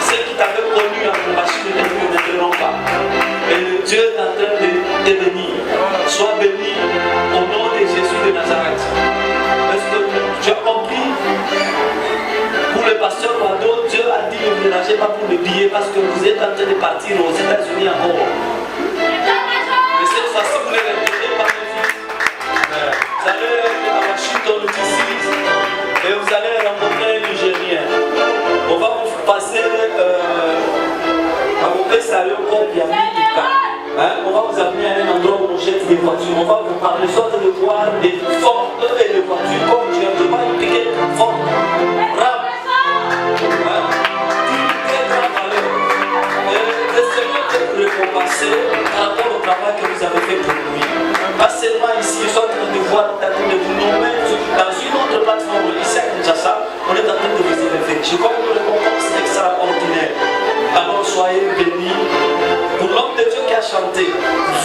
ceux qui t'avaient connu à mon machine ne te connaîtront pas. Et Dieu est en train de te bénir. Sois béni au nom de Jésus de Nazareth. Est-ce que tu as compris? Pour le pasteur Wado, Dieu a dit ne ménagez pas pour le billet parce que vous êtes en train de partir aux États-Unis encore. Mais cette fois-ci, vous ne répétez pas mes fils. Vous allez à Washington d'ici et vous allez rencontrer un Nigérien. On va vous passer à vos salons comme il y a on va vous amener à un endroit où on jette des voitures. On va vous parler soit de voir des fortes et des voitures comme tu as devant une piquette forte. Le Seigneur peut récompenser par rapport au travail que vous avez fait pour lui. Pas seulement ici, je suis en train de voir, de vous nommer dans une autre plateforme, ici à Kinshasa, on est en train de vous élever. Je crois que une récompense extraordinaire. Alors soyez bénis. Pour l'homme de Dieu qui a chanté,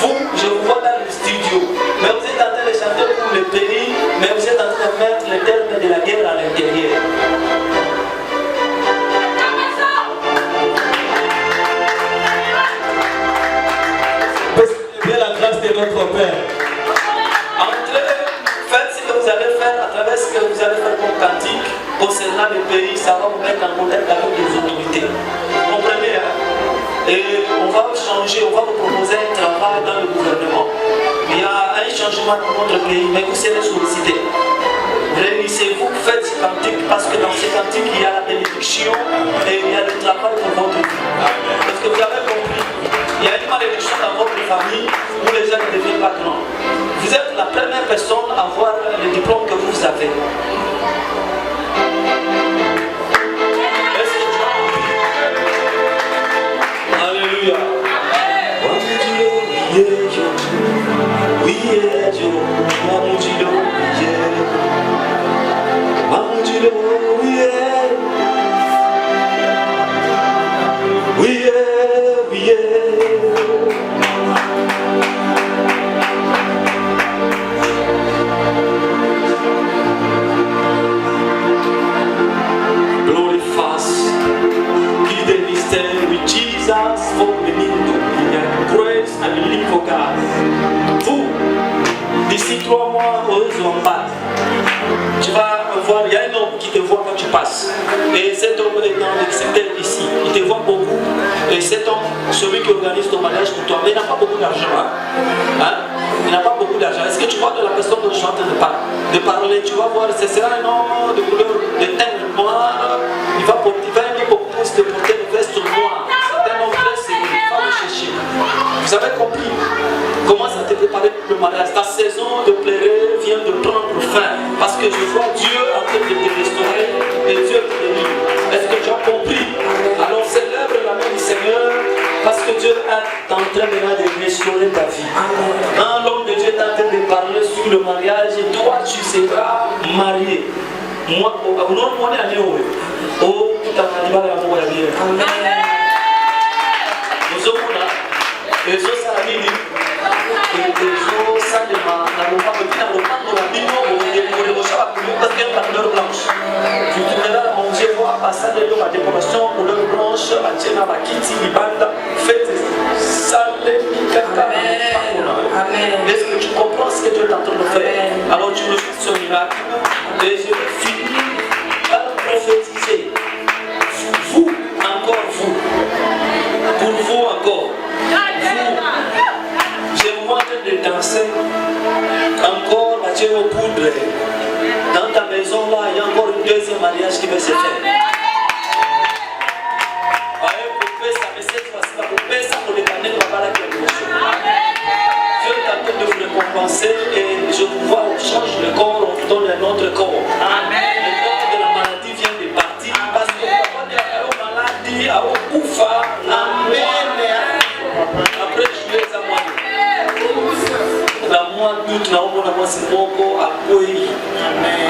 vous, je vous vois dans le studio, mais vous êtes en train de chanter pour le pays, mais vous êtes en train de mettre les termes de la guerre à l'intérieur. notre Père. Faites ce que vous allez faire à travers ce que vous allez faire comme cantique concernant le pays, ça va vous mettre en contact avec les autorités. Vous comprenez, hein? Et on va changer, on va vous proposer un travail dans le gouvernement. Il y a un changement dans notre pays, mais vous serez sollicités. Réunissez-vous, faites ce cantique parce que dans ce cantique il y a la bénédiction et il y a le travail pour votre vie. Parce que vous avez compris, il y a une malédiction dans votre famille où les gens deviennent pas grands. Vous êtes la première personne à avoir le diplôme que vous avez. Est-ce que tu as compris? Alléluia. Glory fast, He the mystery with Jesus for the minute. Grace and believe for God. Vous, d'ici 3 mois, aux Zombat, tu vas voir, il y a un homme qui te voit quand tu passes. Et cet homme est dans le secteur ici. Il te voit beaucoup. Et cet homme, celui qui organise ton mariage pour toi, mais il n'a pas beaucoup d'argent. Hein? Il n'a pas beaucoup d'argent. Est-ce que tu vois de la personne dont je suis en train de parler? Tu vas voir, ce sera un homme de couleur de teint noir. Il va aimer beaucoup plus de porter une veste noire. C'est un homme très sérieux. Il va le chercher. Vous avez compris? Commence à te préparer pour le mariage. Ta saison de pleurer vient de prendre fin. Parce que je vois Dieu en train de te restaurer et Dieu te délivre. Est-ce que tu as compris? Alors célèbre la main du Seigneur parce que Dieu est en train maintenant de restaurer ta vie. Quand l'homme de Dieu est en train de parler sur le mariage, et toi tu seras marié. Moi, non, on est allé où? Oh, tout à fait, Amen. Nous sommes là. Et ça, ça a dit. Tu tourneras mon Dieu voir passer de la décoration couleur blanche, la tienne à la kitty, libanda, faites salé, Amen. Est-ce que tu comprends ce que tu es en train de faire? Alors tu reçois ce miracle et je vais finir par prophétiser. Vous, encore vous, pour vous encore, je vous en train de danser, encore la tienne au poudre. Dans ta maison là, il y a encore un deuxième mariage qui va se faire. Dieu est en train de vous récompenser et je vous vois, on change le corps, on vous donne un autre corps. Amen. Le corps de la maladie vient de partir parce que vous avez une maladie à Okufa. Amen. Après, je les amène. La mois d'août, la mois c'est beaucoup à Amen.